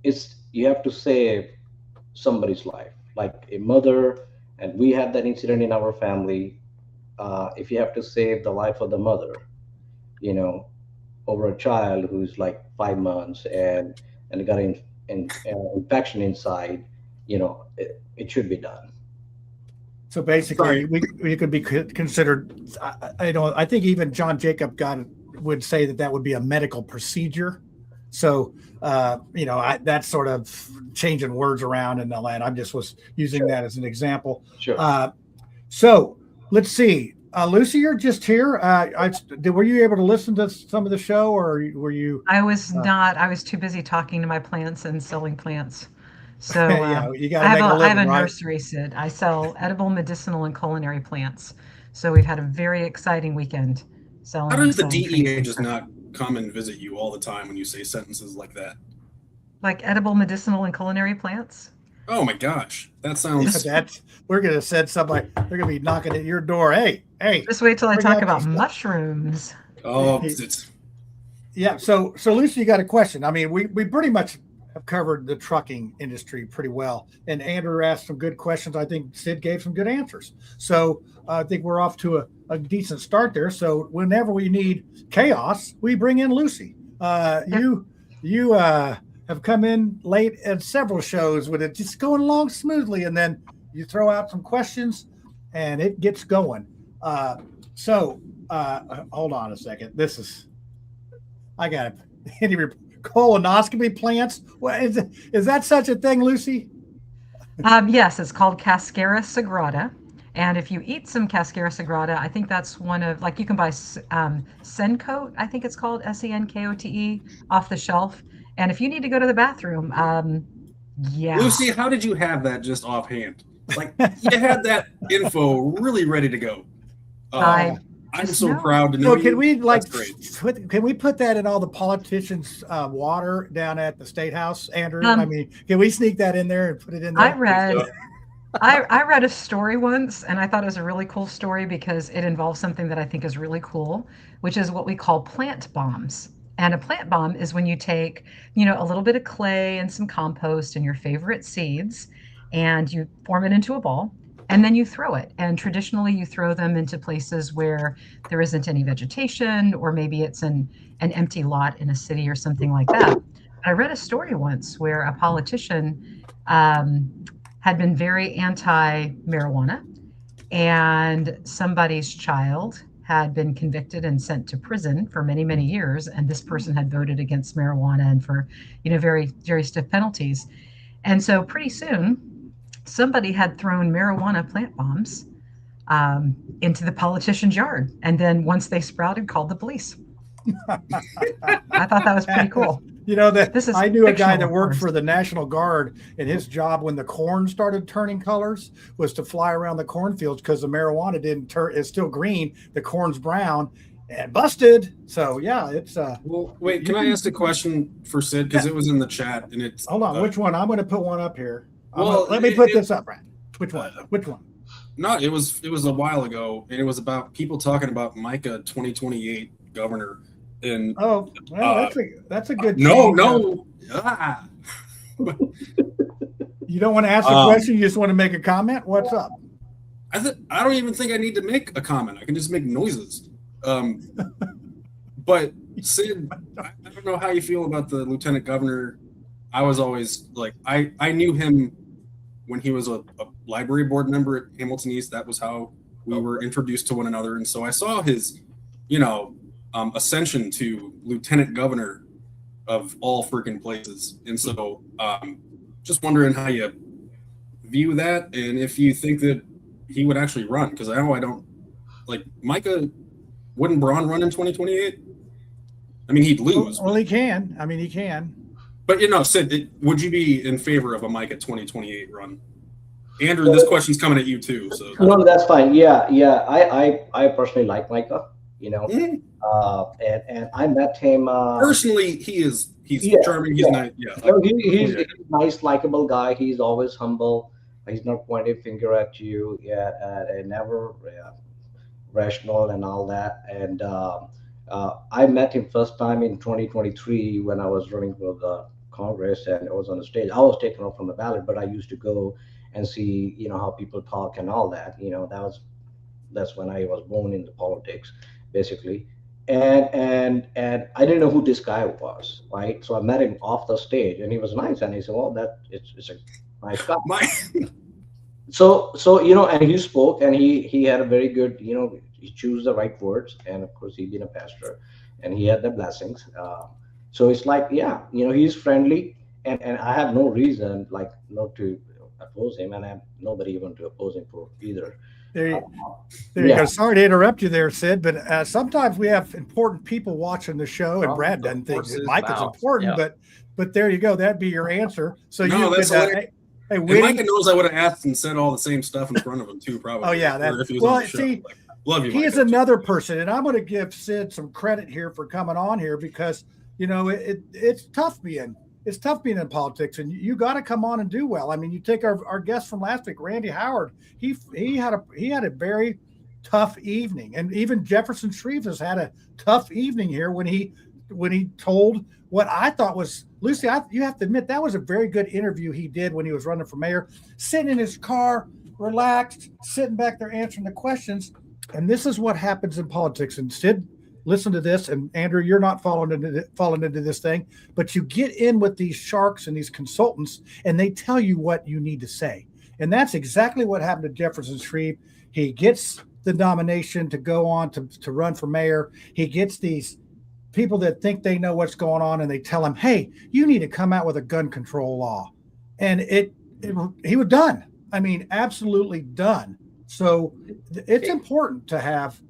you have to save somebody's life. like a mother, and we had that incident in our family. If you have to save the life of the mother, you know, over a child who's like 5 months and got infection inside, it should be done. So basically, we could be considered. I think even John Jacob would say that would be a medical procedure. So that's sort of changing words around in the land. I just was using that as an example. Sure. So let's see. Lucy, you're just here. Were you able to listen to some of the show, or were you? I was not. I was too busy talking to my plants and selling plants. So yeah, you got to make a living, I have a right? nursery, Sid. I sell edible, medicinal, and culinary plants. So we've had a very exciting weekend selling. How does the DEA just not come and visit you all the time when you say sentences like that? Like edible, medicinal, and culinary plants? Oh my gosh, that sounds. We're gonna send somebody. They're gonna be knocking at your door. Hey. Just wait till I talk about mushrooms. Oh, yeah. So Lucy, you got a question? I mean, we pretty much have covered the trucking industry pretty well, and Andrew asked some good questions. I think Sid gave some good answers. So I think we're off to a decent start there. So whenever we need chaos, we bring in Lucy. You have come in late at several shows with it just going along smoothly, and then you throw out some questions, and it gets going. Hold on a second. I got any colonoscopy plants. What is that such a thing, Lucy? Yes, it's called Cascara sagrada. And if you eat some Cascara sagrada, I think that's one of, like, you can buy Sencote, I think it's called, Senkote, off the shelf. And if you need to go to the bathroom, yeah. Lucy, how did you have that just offhand? Like, you had that info really ready to go. I'm so proud to know. So can we can we put that in all the politicians' water down at the State House, Andrew? I mean, can we sneak that in there and put it in there? I read a story once, and I thought it was a really cool story because it involves something that I think is really cool, which is what we call plant bombs. And a plant bomb is when you take, a little bit of clay and some compost and your favorite seeds, and you form it into a ball, and then you throw it. And traditionally, you throw them into places where there isn't any vegetation, or maybe it's an empty lot in a city or something like that. I read a story once where a politician had been very anti-marijuana, and somebody's child had been convicted and sent to prison for many, many years. And this person had voted against marijuana and for, very, very stiff penalties. And so pretty soon, somebody had thrown marijuana plant bombs into the politician's yard. And then once they sprouted, called the police. I thought that was pretty cool. I knew a guy that worked for the National Guard, and his job when the corn started turning colors was to fly around the cornfields because the marijuana didn't turn. It's still green. The corn's brown and busted. So yeah, it's well, wait, can I ask a question for Sid? Because it was in the chat and it's hold on, which one? I'm gonna put one up here. Let me put this up, Brad. Which one? Which one? No, it was a while ago, and it was about people talking about Micah 2028 governor. And that's a good no. You don't want to ask a question, you just want to make a comment? What's up? I don't even think I need to make a comment. I can just make noises. But Sid, I don't know how you feel about the lieutenant governor. I was always like, I knew him when he was a library board member at Hamilton East. That was how we were introduced to one another. And so I saw his, ascension to lieutenant governor of all freaking places. And so just wondering how you view that and if you think that he would actually run, because I know I don't like Micah. Wouldn't Braun run in 2028? I mean, he'd lose. Well, he can. I mean, he can. But Sid, would you be in favor of a Micah 2028 run? Andrew, this question's coming at you too. So no, that's fine. Yeah. I personally like Micah. And I met him personally. He's charming. He's nice. Yeah, he's a nice, likable guy. He's always humble. He's not pointing finger at you. And never rational and all that. And I met him first time in 2023 when I was running for the Congress and I was on the stage. I was taken off from the ballot, but I used to go and see, how people talk and all that. That's when I was born into politics, basically. And I didn't know who this guy was, right? So I met him off the stage, and he was nice, and he said, "Well, it's a nice guy." So and he spoke, and he had a very good, he chose the right words, and of course he'd been a pastor, and he had the blessings. So it's like, yeah, he's friendly, and I have no reason not to oppose him, and I have nobody even to oppose him for either. There you go. Sorry to interrupt you there, Sid, but sometimes we have important people watching the show, and Brad doesn't think that Mike is important, but there you go. That'd be your answer. So no, you could, hey, Micah knows I would have asked and said all the same stuff in front of him too, probably. Oh yeah, love you. He is another person, and I'm going to give Sid some credit here for coming on here because it's tough being in politics, and you got to come on and do well. I mean, you take our guest from last week, Randy Howard. He had a very tough evening, and even Jefferson Shreve has had a tough evening here when he told what I thought was, Lucy, you have to admit that was a very good interview he did when he was running for mayor, sitting in his car, relaxed, sitting back there answering the questions. And this is what happens in politics. And Sid, listen to this. And Andrew, you're not falling into this thing, but you get in with these sharks and these consultants, and they tell you what you need to say. And that's exactly what happened to Jefferson Shreve. He gets the nomination to go on to run for mayor. He gets these people that think they know what's going on, and they tell him, hey, you need to come out with a gun control law. And he was done. I mean, absolutely done. So it's important to have,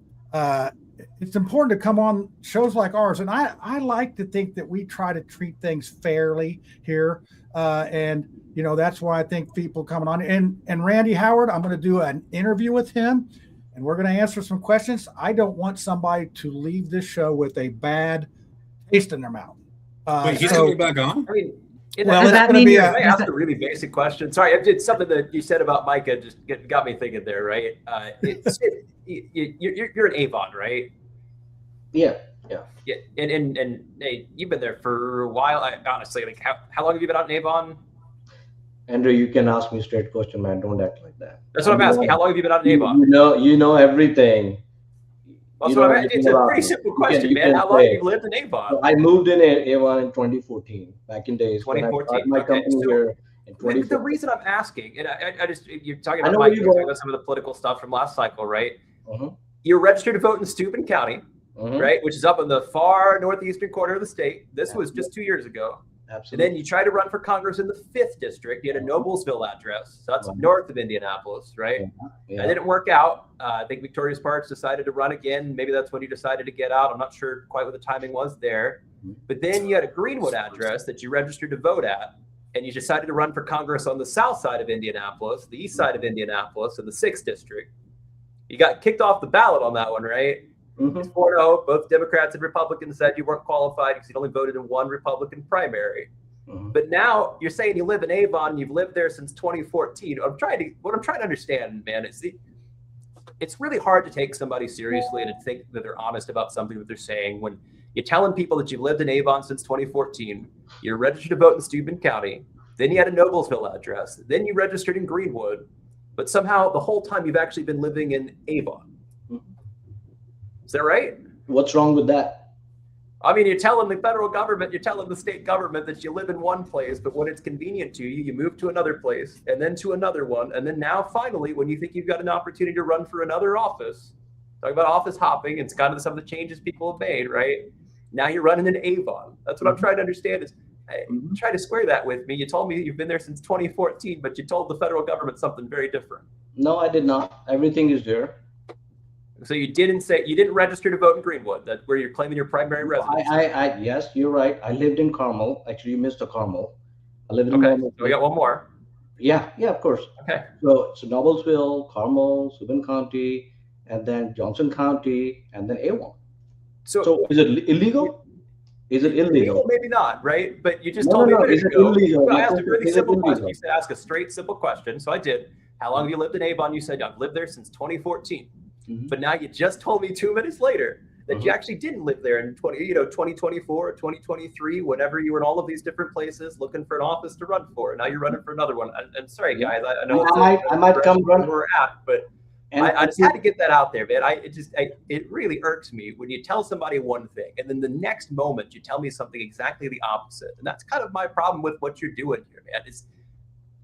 it's important to come on shows like ours. And I like to think that we try to treat things fairly here. And, that's why I think people coming on and Randy Howard, I'm going to do an interview with him, and we're going to answer some questions. I don't want somebody to leave this show with a bad taste in their mouth. Wait, he's going to be back on? I mean, well, it's going to be I asked a really basic question. Sorry, it's something that you said about Micah just got me thinking there, right? You're an Avon, right? Yeah. And hey, you've been there for a while. Honestly, like how long have you been out in Avon? Andrew, you can ask me straight question, man. Don't act like that. That's what I'm asking. How long have you been out in Avon? You know everything. That's what I'm asking. It's a pretty simple question, man. How long have you lived in Avon? So I moved in Avon in 2014, back in days. 2014. My company here in 2014. The reason I'm asking, and I just, you're talking about Mike, you're talking about some of the political stuff from last cycle, right? You're registered to vote in Steuben County, right? Which is up in the far northeastern corner of the state. This was just 2 years ago. Absolutely. And then you try to run for Congress in the 5th district. You had a Noblesville address. So that's north of Indianapolis, right? That didn't work out. I think Victoria Sparks decided to run again. Maybe that's when you decided to get out. I'm not sure quite what the timing was there. But then you had a Greenwood address that you registered to vote at. And you decided to run for Congress on the south side of Indianapolis, the east side of Indianapolis, in the 6th district. You got kicked off the ballot on that one, right? It's 4-0. Both Democrats and Republicans said you weren't qualified because you only voted in one Republican primary. But now you're saying you live in Avon and you've lived there since 2014. What I'm trying to understand, man, is it's really hard to take somebody seriously and to think that they're honest about something that they're saying when you're telling people that you've lived in Avon since 2014, you're registered to vote in Steuben County, then you had a Noblesville address, then you registered in Greenwood, but somehow the whole time you've actually been living in Avon. Is that right? What's wrong with that? I mean, you're telling the federal government, you're telling the state government that you live in one place, but when it's convenient to you, you move to another place and then to another one. And then now finally, when you think you've got an opportunity to run for another office, talk about office hopping, it's kind of some of the changes people have made, right? Now you're running in Avon. That's what I'm trying to understand is, hey, try to square that with me. You told me you've been there since 2014, but you told the federal government something very different. No, I did not. Everything is there. So you didn't register to vote in Greenwood, that where you're claiming your primary residence. Yes, you're right. I lived in Carmel. Actually, you missed a Carmel. I lived in Carmel. So we got one more. Yeah, of course. Okay. So Noblesville, Carmel, Steuben County, and then Johnson County, and then Avon. So is it illegal? Is it illegal? Maybe not, right? But you just told me a minute ago. I asked a really simple question. You said ask a straight, simple question. So I did. How long have you lived in Avon? You said I've lived there since 2014. But now you just told me 2 minutes later that you actually didn't live there in 2024 or 2023, whenever you were in all of these different places looking for an office to run for. Now you're running for another one. And sorry, guys, I know I might come run where we're at, but I just had to get that out there, man. It really irks me when you tell somebody one thing and then the next moment you tell me something exactly the opposite. And that's kind of my problem with what you're doing here, man.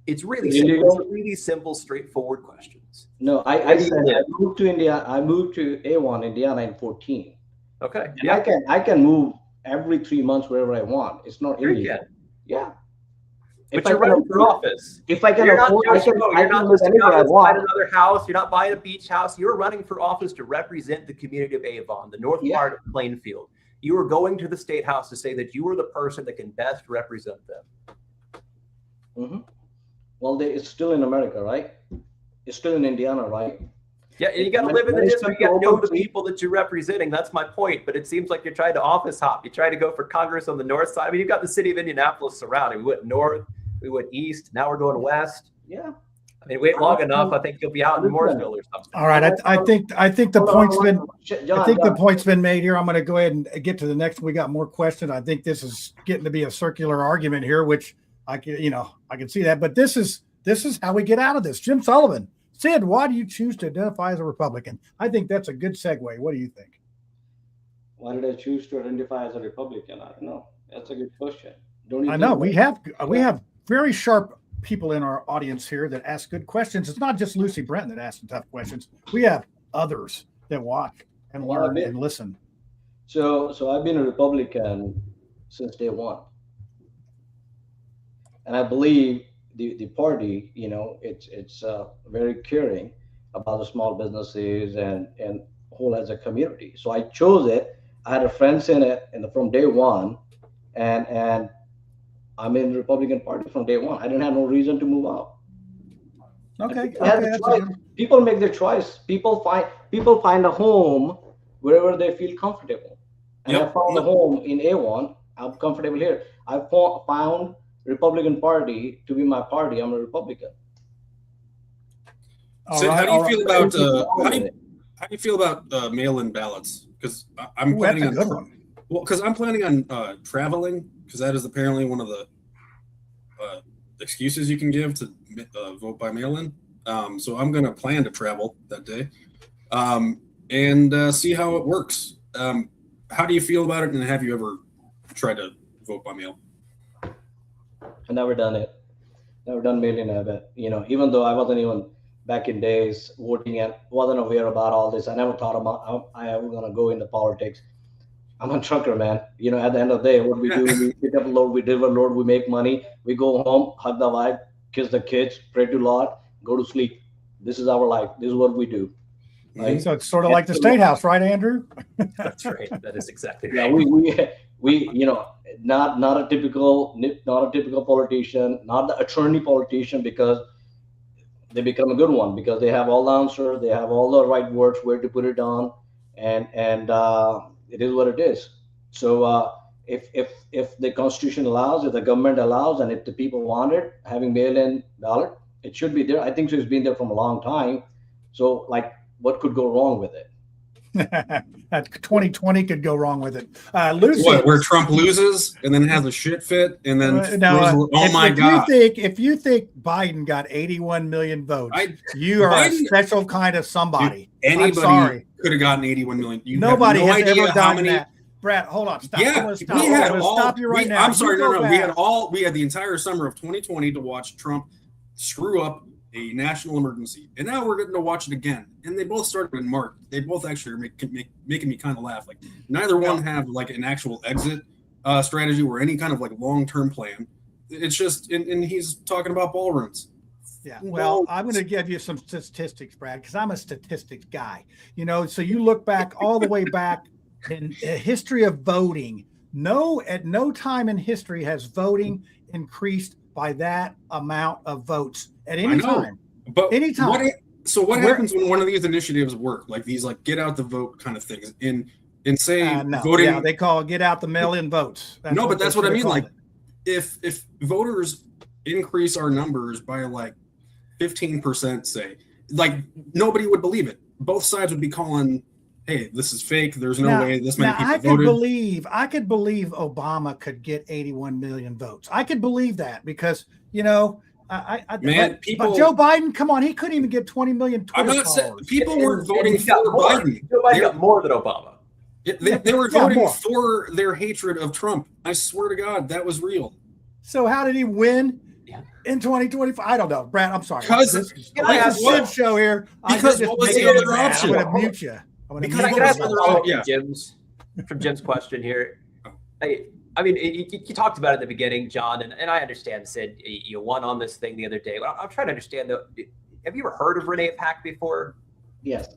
It's really simple. It's really simple, straightforward questions. No, I said I moved to India. I moved to A1, Indiana in 2014. Okay. And I can move every 3 months wherever I want. It's not illegal. Yeah. But you're running for office. If I can afford, I can live anywhere I want. Another house. You're not buying a beach house. You're running for office to represent the community of Avon, the north part of Plainfield. You are going to the state house to say that you are the person that can best represent them. Mm-hmm. Well, it's still in America, right? It's still in Indiana, right? Yeah, and you got to live in the district. You got to know the people that you're representing. That's my point. But it seems like you're trying to office hop. You try to go for Congress on the north side. I mean, you've got the city of Indianapolis surrounding. We went north, we went east. Now we're going west. Yeah. I mean, wait long enough. I think you'll be out in Mooresville or something. All right, I think the point's been made here. I'm going to go ahead and get to the next. We got more questions. I think this is getting to be a circular argument here, which I can see that. But this is how we get out of this. Jim Sullivan, Sid, why do you choose to identify as a Republican? I think that's a good segue. What do you think? Why did I choose to identify as a Republican? I don't know. That's a good question. I know we have very sharp people in our audience here that ask good questions. It's not just Lucy Brent that asks tough questions. We have others that watch and learn and listen. So I've been a Republican since day one. And I believe the party, it's very caring about the small businesses and whole as a community. So I chose it. I had a friends in it from day one, and I'm in the Republican Party from day one. I didn't have no reason to move out. Okay. People make their choice. People find a home wherever they feel comfortable. And I found a home in A1. I'm comfortable here. I found Republican Party to be my party. I'm a Republican. So how do you feel about mail-in ballots? Because I'm planning on traveling, because that is apparently one of the excuses you can give to vote by mail-in. So I'm going to plan to travel that day and see how it works. How do you feel about it, and have you ever tried to vote by mail? I never done it. Never done mail-in. Even though I wasn't even back in days voting and wasn't aware about all this, I never thought about I was gonna go into politics. I'm a trucker, man. At the end of the day, what we do, we pick up a load, we deliver a load, we make money, we go home, hug the wife, kiss the kids, pray to Lord, go to sleep. This is our life. This is what we do. Right? So it's sort of like the State House, right, Andrew? That's right. That is exactly right. Yeah, we not a typical politician, not the attorney politician, because they become a good one because they have all the answers, they have all the right words where to put it on, and it is what it is. So if the Constitution allows, if the government allows, and if the people want it, having mail-in ballot, it should be there. I think so. It's been there from a long time. So what could go wrong with it? 2020 could go wrong with it. Lucy, where Trump loses and then has a shit fit and then if you think Biden got 81 million votes, you are a special kind of somebody. Anybody could have gotten 81 million. Nobody has ever done that. Brad, hold on. Stop. Yeah, I'm going to stop you right now. I'm sorry. No. We had the entire summer of 2020 to watch Trump screw up a national emergency, and now we're getting to watch it again. And they both started in March. They both actually are making me kind of laugh. Like neither one have an actual exit strategy or any kind of long-term plan. It's just, and he's talking about ballrooms. Yeah. Well, I'm going to give you some statistics, Brad, because I'm a statistics guy. So you look back all the way back in history of voting. At no time in history has voting increased by that amount of votes at any time. But anytime. What happens when one of these initiatives work, like these get out the vote kind of things, in say voting? Yeah, they call it get out the mail-in votes. But that's what I mean. If voters increase our numbers by 15%, say, nobody would believe it. Both sides would be calling hey, this is fake. There's no way this many people I voted. I could believe Obama could get 81 million votes. I could believe that because, you know, but Joe Biden, come on, he couldn't even get 20 million Twitter followers. People were voting for Biden. Joe Biden got more than Obama. They were voting for their hatred of Trump. I swear to God, that was real. So how did he win in 2025? I don't know, Brad. I'm sorry. Because this is a show here. Because what was the other option? I'm going to mute you. Because I can ask from Jim's question here. I mean, you talked about it at the beginning, John, and I understand, Sid, you won on this thing the other day. But I'm trying to understand, though, have you ever heard of Renee Pack before? Yes.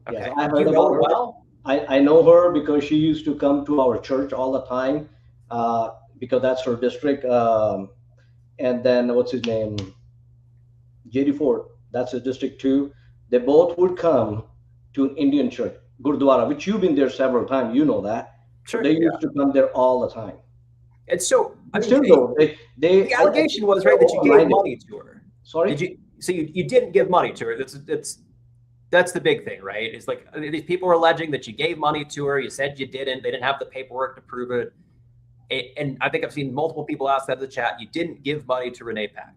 Okay. Yes, I heard about her. Well? I know her because she used to come to our church all the time because that's her district. And then what's his name? J.D. Ford, that's his district too. They both would come to an Indian church, Gurdwara, which you've been there several times. You know that. Sure, they used to come there all the time. And so, I mean, the allegation was right that you gave money to her. Sorry? Did you? So you didn't give money to her. That's the big thing, right? It's like these people are alleging that you gave money to her. You said you didn't. They didn't have the paperwork to prove it. And I think I've seen multiple people ask that in the chat. You didn't give money to Renee Pack.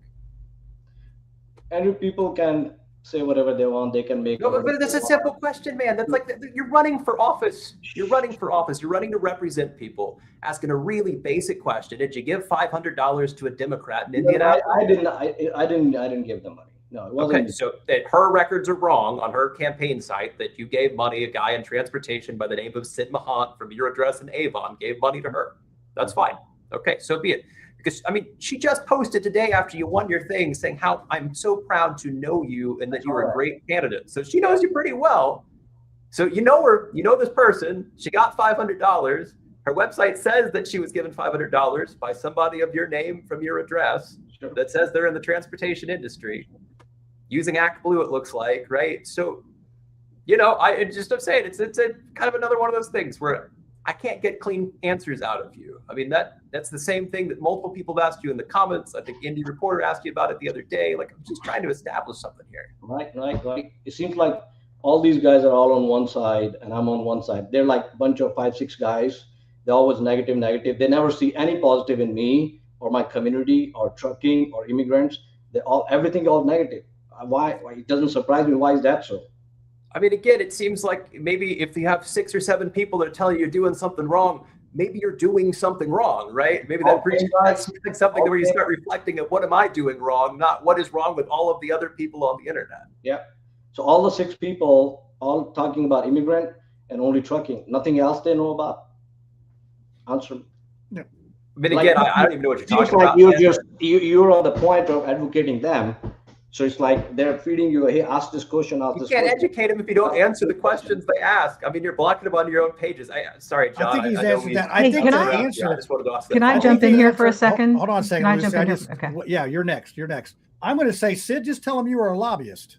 And people can say whatever they want. They can make. No, but that's a simple question, man. That's like you're running for office. You're running for office. You're running to represent people. Asking a really basic question: did you give $500 to a Democrat in Indianapolis? I didn't give them money. No, it wasn't. Okay, so that her records are wrong on her campaign site that you gave money. A guy in transportation by the name of Sid Mahant from your address in Avon gave money to her. That's fine. Okay, so be it. Because, I mean, she just posted today after you won your thing saying how I'm so proud to know you and that you were a great candidate. So she knows you pretty well. So you know her, you know this person. She got $500. Her website says that she was given $500 by somebody of your name from your address that says they're in the transportation industry. Using Act Blue, it looks like, right? So, you know, I'm saying it's a kind of another one of those things where I can't get clean answers out of you. I mean, that's the same thing that multiple people have asked you in the comments. I think Indie Reporter asked you about it the other day. Like, I'm just trying to establish something here. Right. It seems like all these guys are all on one side and I'm on one side. They're like a bunch of 5-6 guys. They're always negative. They never see any positive in me or my community or trucking or immigrants. Everything all negative. Why? It doesn't surprise me. Why is that so? I mean, again, it seems like maybe if you have 6 or 7 people that are telling you you're doing something wrong, maybe you're doing something wrong, right? Maybe that's something where you start reflecting of what am I doing wrong, not what is wrong with all of the other people on the internet. Yeah. So all the 6 people all talking about immigrant and only trucking, nothing else they know about. Answer. Yeah. But again, I don't even know what you're talking about. You're on the point of advocating them. So it's like they're feeding you, hey, ask this question, ask this question. You can't educate them if you don't answer the questions they ask. I sorry, John. I think he's answered that. I think I answered it. Can I jump in here for a second? Hold on a second. Can I jump in here? Okay. Yeah, you're next. I'm going to say, Sid, just tell them you were a lobbyist.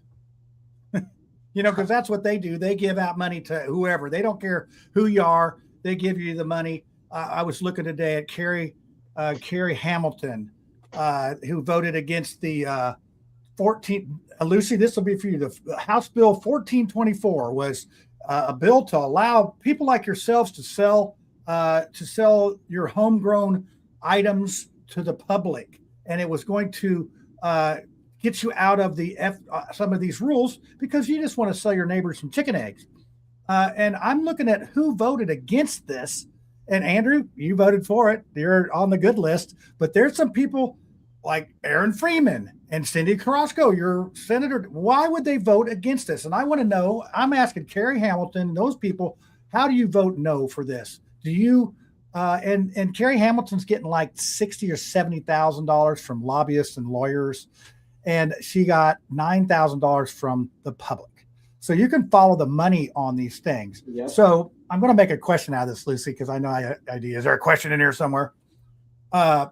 You know, because that's what they do. They give out money to whoever. They don't care who you are. They give you the money. I was looking today at Carrie Hamilton, who voted against the 14. Lucy, this will be for you. The House Bill 1424 was a bill to allow people like yourselves to sell your homegrown items to the public, and it was going to get you out of some of these rules because you just want to sell your neighbors some chicken eggs. And I'm looking at who voted against this. And Andrew, you voted for it. You're on the good list. But there's some people like Aaron Freeman and Cindy Carrasco, your senator. Why would they vote against this? And I want to know, I'm asking Carrie Hamilton, those people, how do you vote no for this? Do you, and Carrie Hamilton's getting like $60,000 or $70,000 from lobbyists and lawyers. And she got $9,000 from the public. So you can follow the money on these things. Yep. So I'm going to make a question out of this, Lucy, because I know I have ideas. Is there a question in here somewhere? And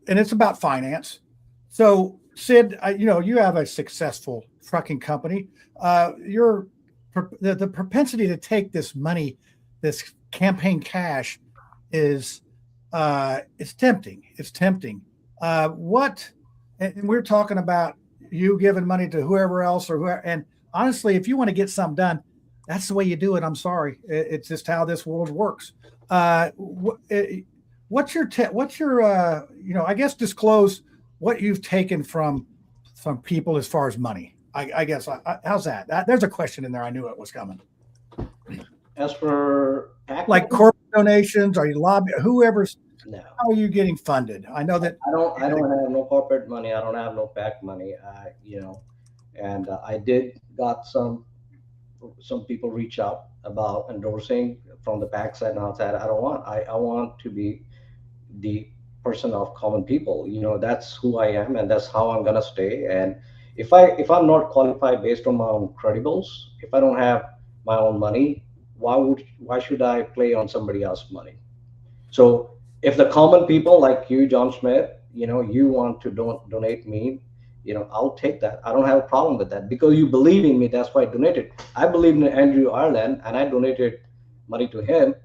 it's about finance. So Sid, you have a successful trucking company. The propensity to take this money, this campaign cash, is it's tempting. It's tempting. And we're talking about you giving money to whoever else and honestly, if you want to get something done, that's the way you do it. I'm sorry. It's just how this world works. What's your, I guess disclose what you've taken from people as far as money. I guess, how's that? There's a question in there. I knew it was coming. As for like corporate donations, are you lobbying, whoever's, no. How are you getting funded? I know that I don't have no corporate money. I don't have no PAC money. And I did got some people reach out about endorsing from the PAC side and outside. I want to be the person of common people. That's who I am, and that's how I'm gonna stay. And if I'm not qualified based on my own credibles, if I don't have my own money, why should I play on somebody else's money? So if the common people like you, John Smith, you want to donate me, I'll take that. I don't have a problem with that because you believe in me. That's why I donated. I believe in Andrew Ireland, and I donated money to him,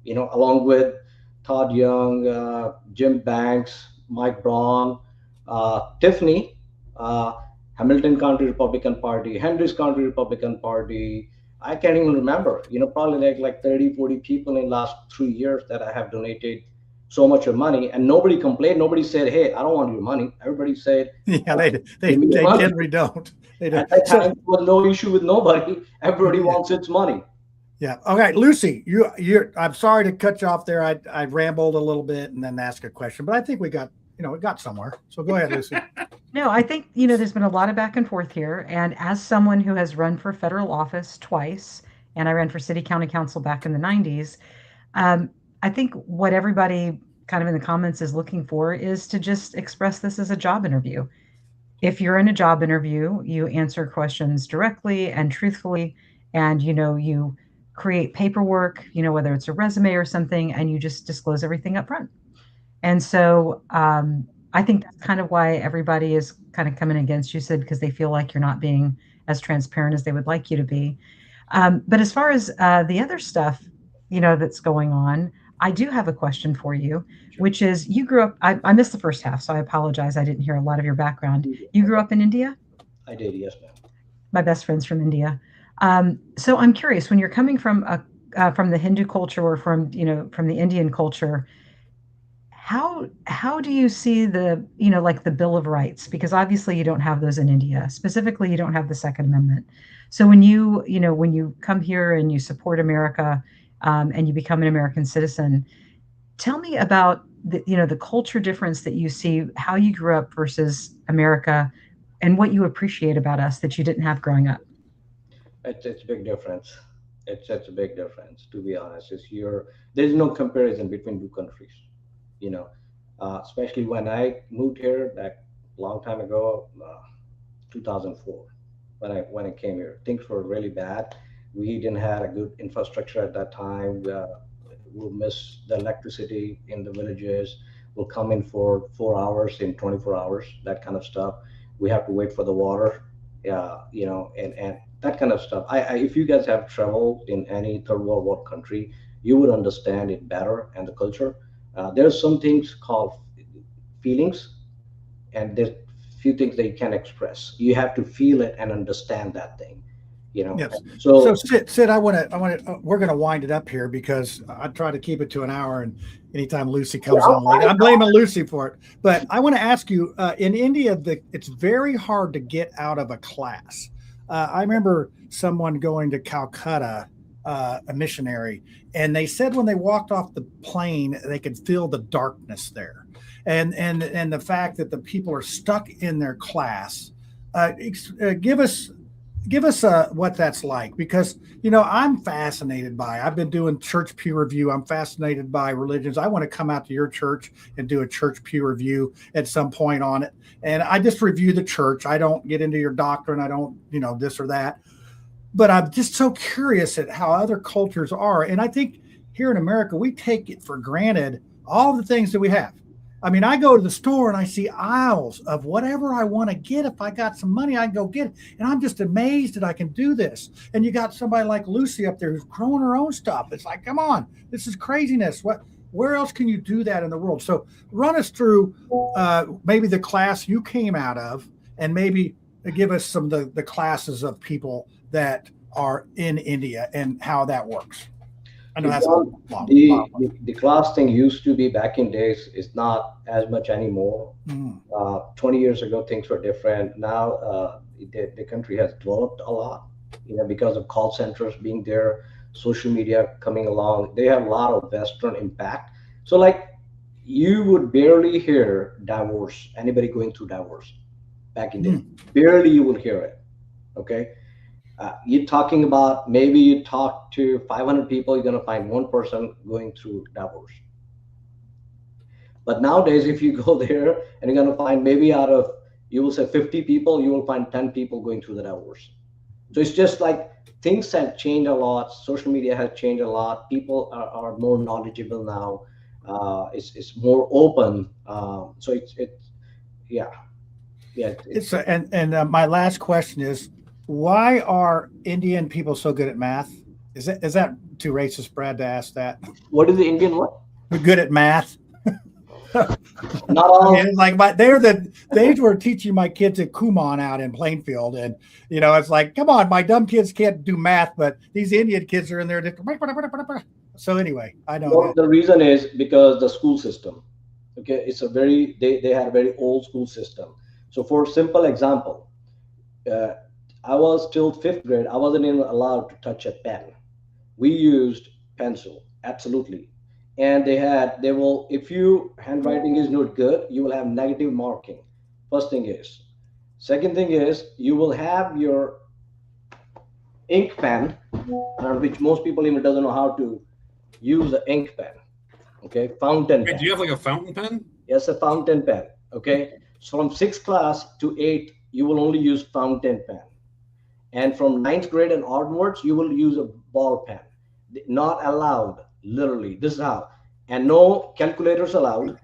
along with Todd Young, Jim Banks, Mike Braun, Tiffany, Hamilton County Republican Party, Hendricks County Republican Party. I can't even remember, probably like 30, 40 people in the last 3 years that I have donated so much of money, and nobody complained. Nobody said, "Hey, I don't want your money." Everybody said, "Yeah, they generally don't." They don't. At that time, there was no issue with nobody. Everybody wants its money. Yeah. Okay, Lucy, I'm sorry to cut you off there. I rambled a little bit and then asked a question, but I think we got somewhere. So go ahead, Lucy. No, I think, there's been a lot of back and forth here. And as someone who has run for federal office twice, and I ran for city county council back in the 90s, I think what everybody kind of in the comments is looking for is to just express this as a job interview. If you're in a job interview, you answer questions directly and truthfully, and, you create paperwork, whether it's a resume or something, and you just disclose everything up front. And so I think that's kind of why everybody is kind of coming against you, Sid, because they feel like you're not being as transparent as they would like you to be. But as far as the other stuff, that's going on, I do have a question for you, which is you grew up, I missed the first half, so I apologize. I didn't hear a lot of your background. You grew up in India? I did, yes, ma'am. My best friend's from India. So I'm curious, when you're coming from the Hindu culture or from the Indian culture, how do you see the, like the Bill of Rights? Because obviously you don't have those in India. Specifically, you don't have the Second Amendment. So when you come here and you support America, and you become an American citizen, tell me about the culture difference that you see, how you grew up versus America, and what you appreciate about us that you didn't have growing up. It's a big difference. It's a big difference, to be honest. There's no comparison between two countries. Especially when I moved here that long time ago, 2004, when I came here, things were really bad. We didn't have a good infrastructure at that time. We'll miss the electricity in the villages. We'll come in for 4 hours in 24 hours, that kind of stuff. We have to wait for the water, and that kind of stuff. If you guys have traveled in any third world war country, you would understand it better and the culture. There's some things called feelings, and there's few things that you can express. You have to feel it and understand that thing. Yes. So Sid, I want to. We're going to wind it up here because I try to keep it to an hour, and anytime Lucy comes on late, I'm blaming Lucy for it. But I want to ask you: in India, it's very hard to get out of a class. I remember someone going to Calcutta, a missionary, and they said when they walked off the plane, they could feel the darkness there, and the fact that the people are stuck in their class. Give us what that's like, because I'm fascinated by. I've been doing church peer review. I'm fascinated by religions. I want to come out to your church and do a church peer review at some point on it. And I just review the church. I don't get into your doctrine. I don't this or that. But I'm just so curious at how other cultures are. And I think here in America, we take it for granted all the things that we have. I mean, I go to the store and I see aisles of whatever I want to get. If I got some money, I can go get it. And I'm just amazed that I can do this. And you got somebody like Lucy up there who's growing her own stuff. It's like, come on, this is craziness. Where else can you do that in the world? So run us through maybe the class you came out of, and maybe give us some of the classes of people that are in India and how that works? I know that's the class thing used to be back in days is not as much anymore. 20 years ago, things were different. Now the country has developed a lot, because of call centers being there, social media coming along. They have a lot of Western impact. So like you would barely hear divorce, anybody going through divorce back in the day. Barely you will hear it. Okay. You're talking about, maybe you talk to 500 people, you're going to find one person going through divorce. But nowadays, if you go there and you're going to find, maybe out of, you will say 50 people, you will find 10 people going through the divorce. So it's just like things have changed a lot. Social media has changed a lot. People are more knowledgeable now. It's more open. So it's my last question is, why are Indian people so good at math? Is that too racist, Brad, to ask that? What is the Indian what? We're good at math. Not all. They were teaching my kids at Kumon out in Plainfield, and it's like, come on, my dumb kids can't do math, but these Indian kids are in there. So anyway, I know. Well, the reason is because the school system. Okay, it's they had a very old school system. So for simple example, I was till 5th grade. I wasn't even allowed to touch a pen. We used pencil, absolutely. And if your handwriting is not good, you will have negative marking. First thing is. Second thing is, you will have your ink pen, which most people even doesn't know how to use the ink pen. Okay, fountain pen. Do you have like a fountain pen? Yes, a fountain pen. Okay, so from 6th class to 8th, you will only use fountain pen. And from 9th grade and onwards, you will use a ball pen. Not allowed, literally. This is how. And no calculators allowed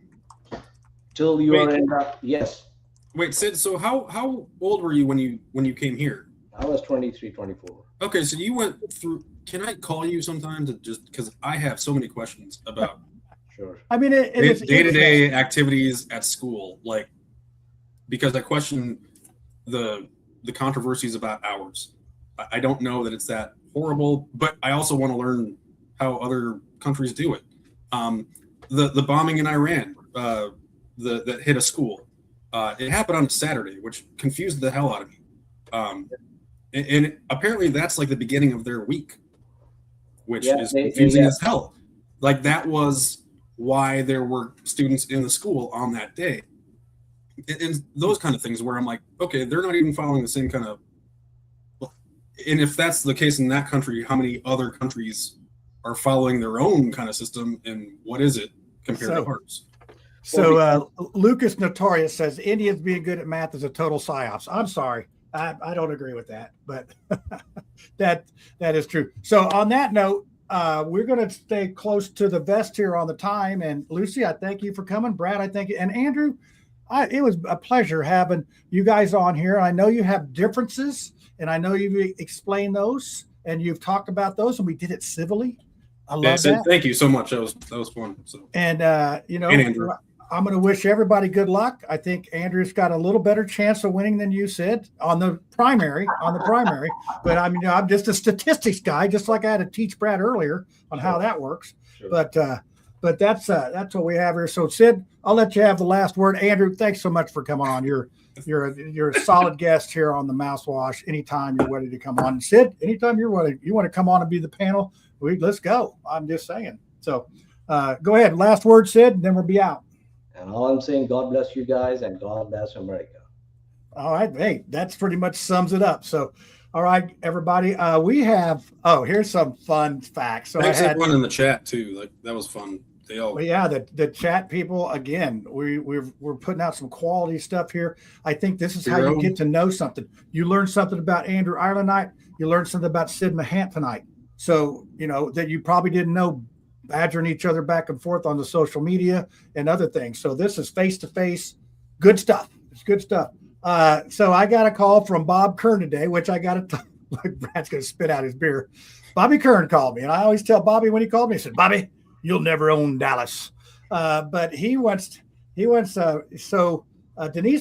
till you are in the, yes. Wait, Sid, so how old were you when you came here? I was 23, 24. Okay, so you went through, can I call you sometime to just, because I have so many questions about Sure. I mean, it's day-to-day activities at school, like, because I question the controversies about hours. I don't know that it's that horrible, but I also want to learn how other countries do it. The bombing in Iran that hit a school, it happened on a Saturday, which confused the hell out of me. And apparently that's like the beginning of their week, which is confusing as hell. Like that was why there were students in the school on that day. And those kind of things where I'm like, okay, they're not even following the same kind of. And if that's the case in that country, how many other countries are following their own kind of system, and what is it compared to ours? So Lucas Notorious says Indians being good at math is a total psyops. I'm sorry, I don't agree with that, but that is true. So on that note, we're going to stay close to the vest here on the time. And Lucy, I thank you for coming. Brad, I thank you, and Andrew. It was a pleasure having you guys on here. I know you have differences, and I know you've explained those, and you've talked about those, and we did it civilly. I love that. Thank you so much. That was fun. So. And Andrew. I'm going to wish everybody good luck. I think Andrew's got a little better chance of winning than you said on the primary. But I mean, I'm just a statistics guy, just like I had to teach Brad earlier on how that works. Sure. But that's what we have here. So Sid, I'll let you have the last word. Andrew, thanks so much for coming on. You're a solid guest here on the Mouthwash. Anytime you're ready to come on. And Sid, anytime you want to come on and be the panel, let's go. I'm just saying. So go ahead. Last word, Sid, and then we'll be out. And all I'm saying, God bless you guys and God bless America. All right. Hey, that's pretty much sums it up. So, all right, everybody, we have, here's some fun facts. So thanks everyone in the chat too. Like that was fun. The chat people, again, we're putting out some quality stuff here. I think this is how you get to know something. You learn something about Andrew Ireland tonight. You learned something about Sid Mahant tonight. So, that you probably didn't know, badgering each other back and forth on the social media and other things. So this is face-to-face, good stuff. It's good stuff. So I got a call from Bob Kern today, which I got to like Brad's going to spit out his beer. Bobby Kern called me, and I always tell Bobby when he called me, I said, Bobby, you'll never own Dallas. But Denise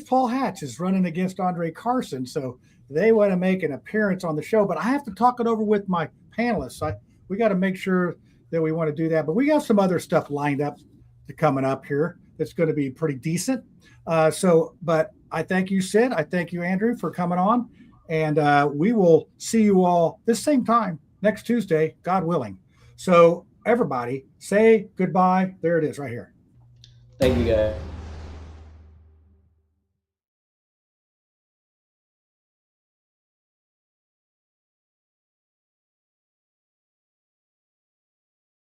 Paul Hatch is running against Andre Carson. So they want to make an appearance on the show, but I have to talk it over with my panelists. We got to make sure that we want to do that, but we got some other stuff lined up coming up here that's going to be pretty decent. But I thank you, Sid. I thank you, Andrew, for coming on, and we will see you all this same time next Tuesday, God willing. So everybody say goodbye. There it is right here. Thank you, guys.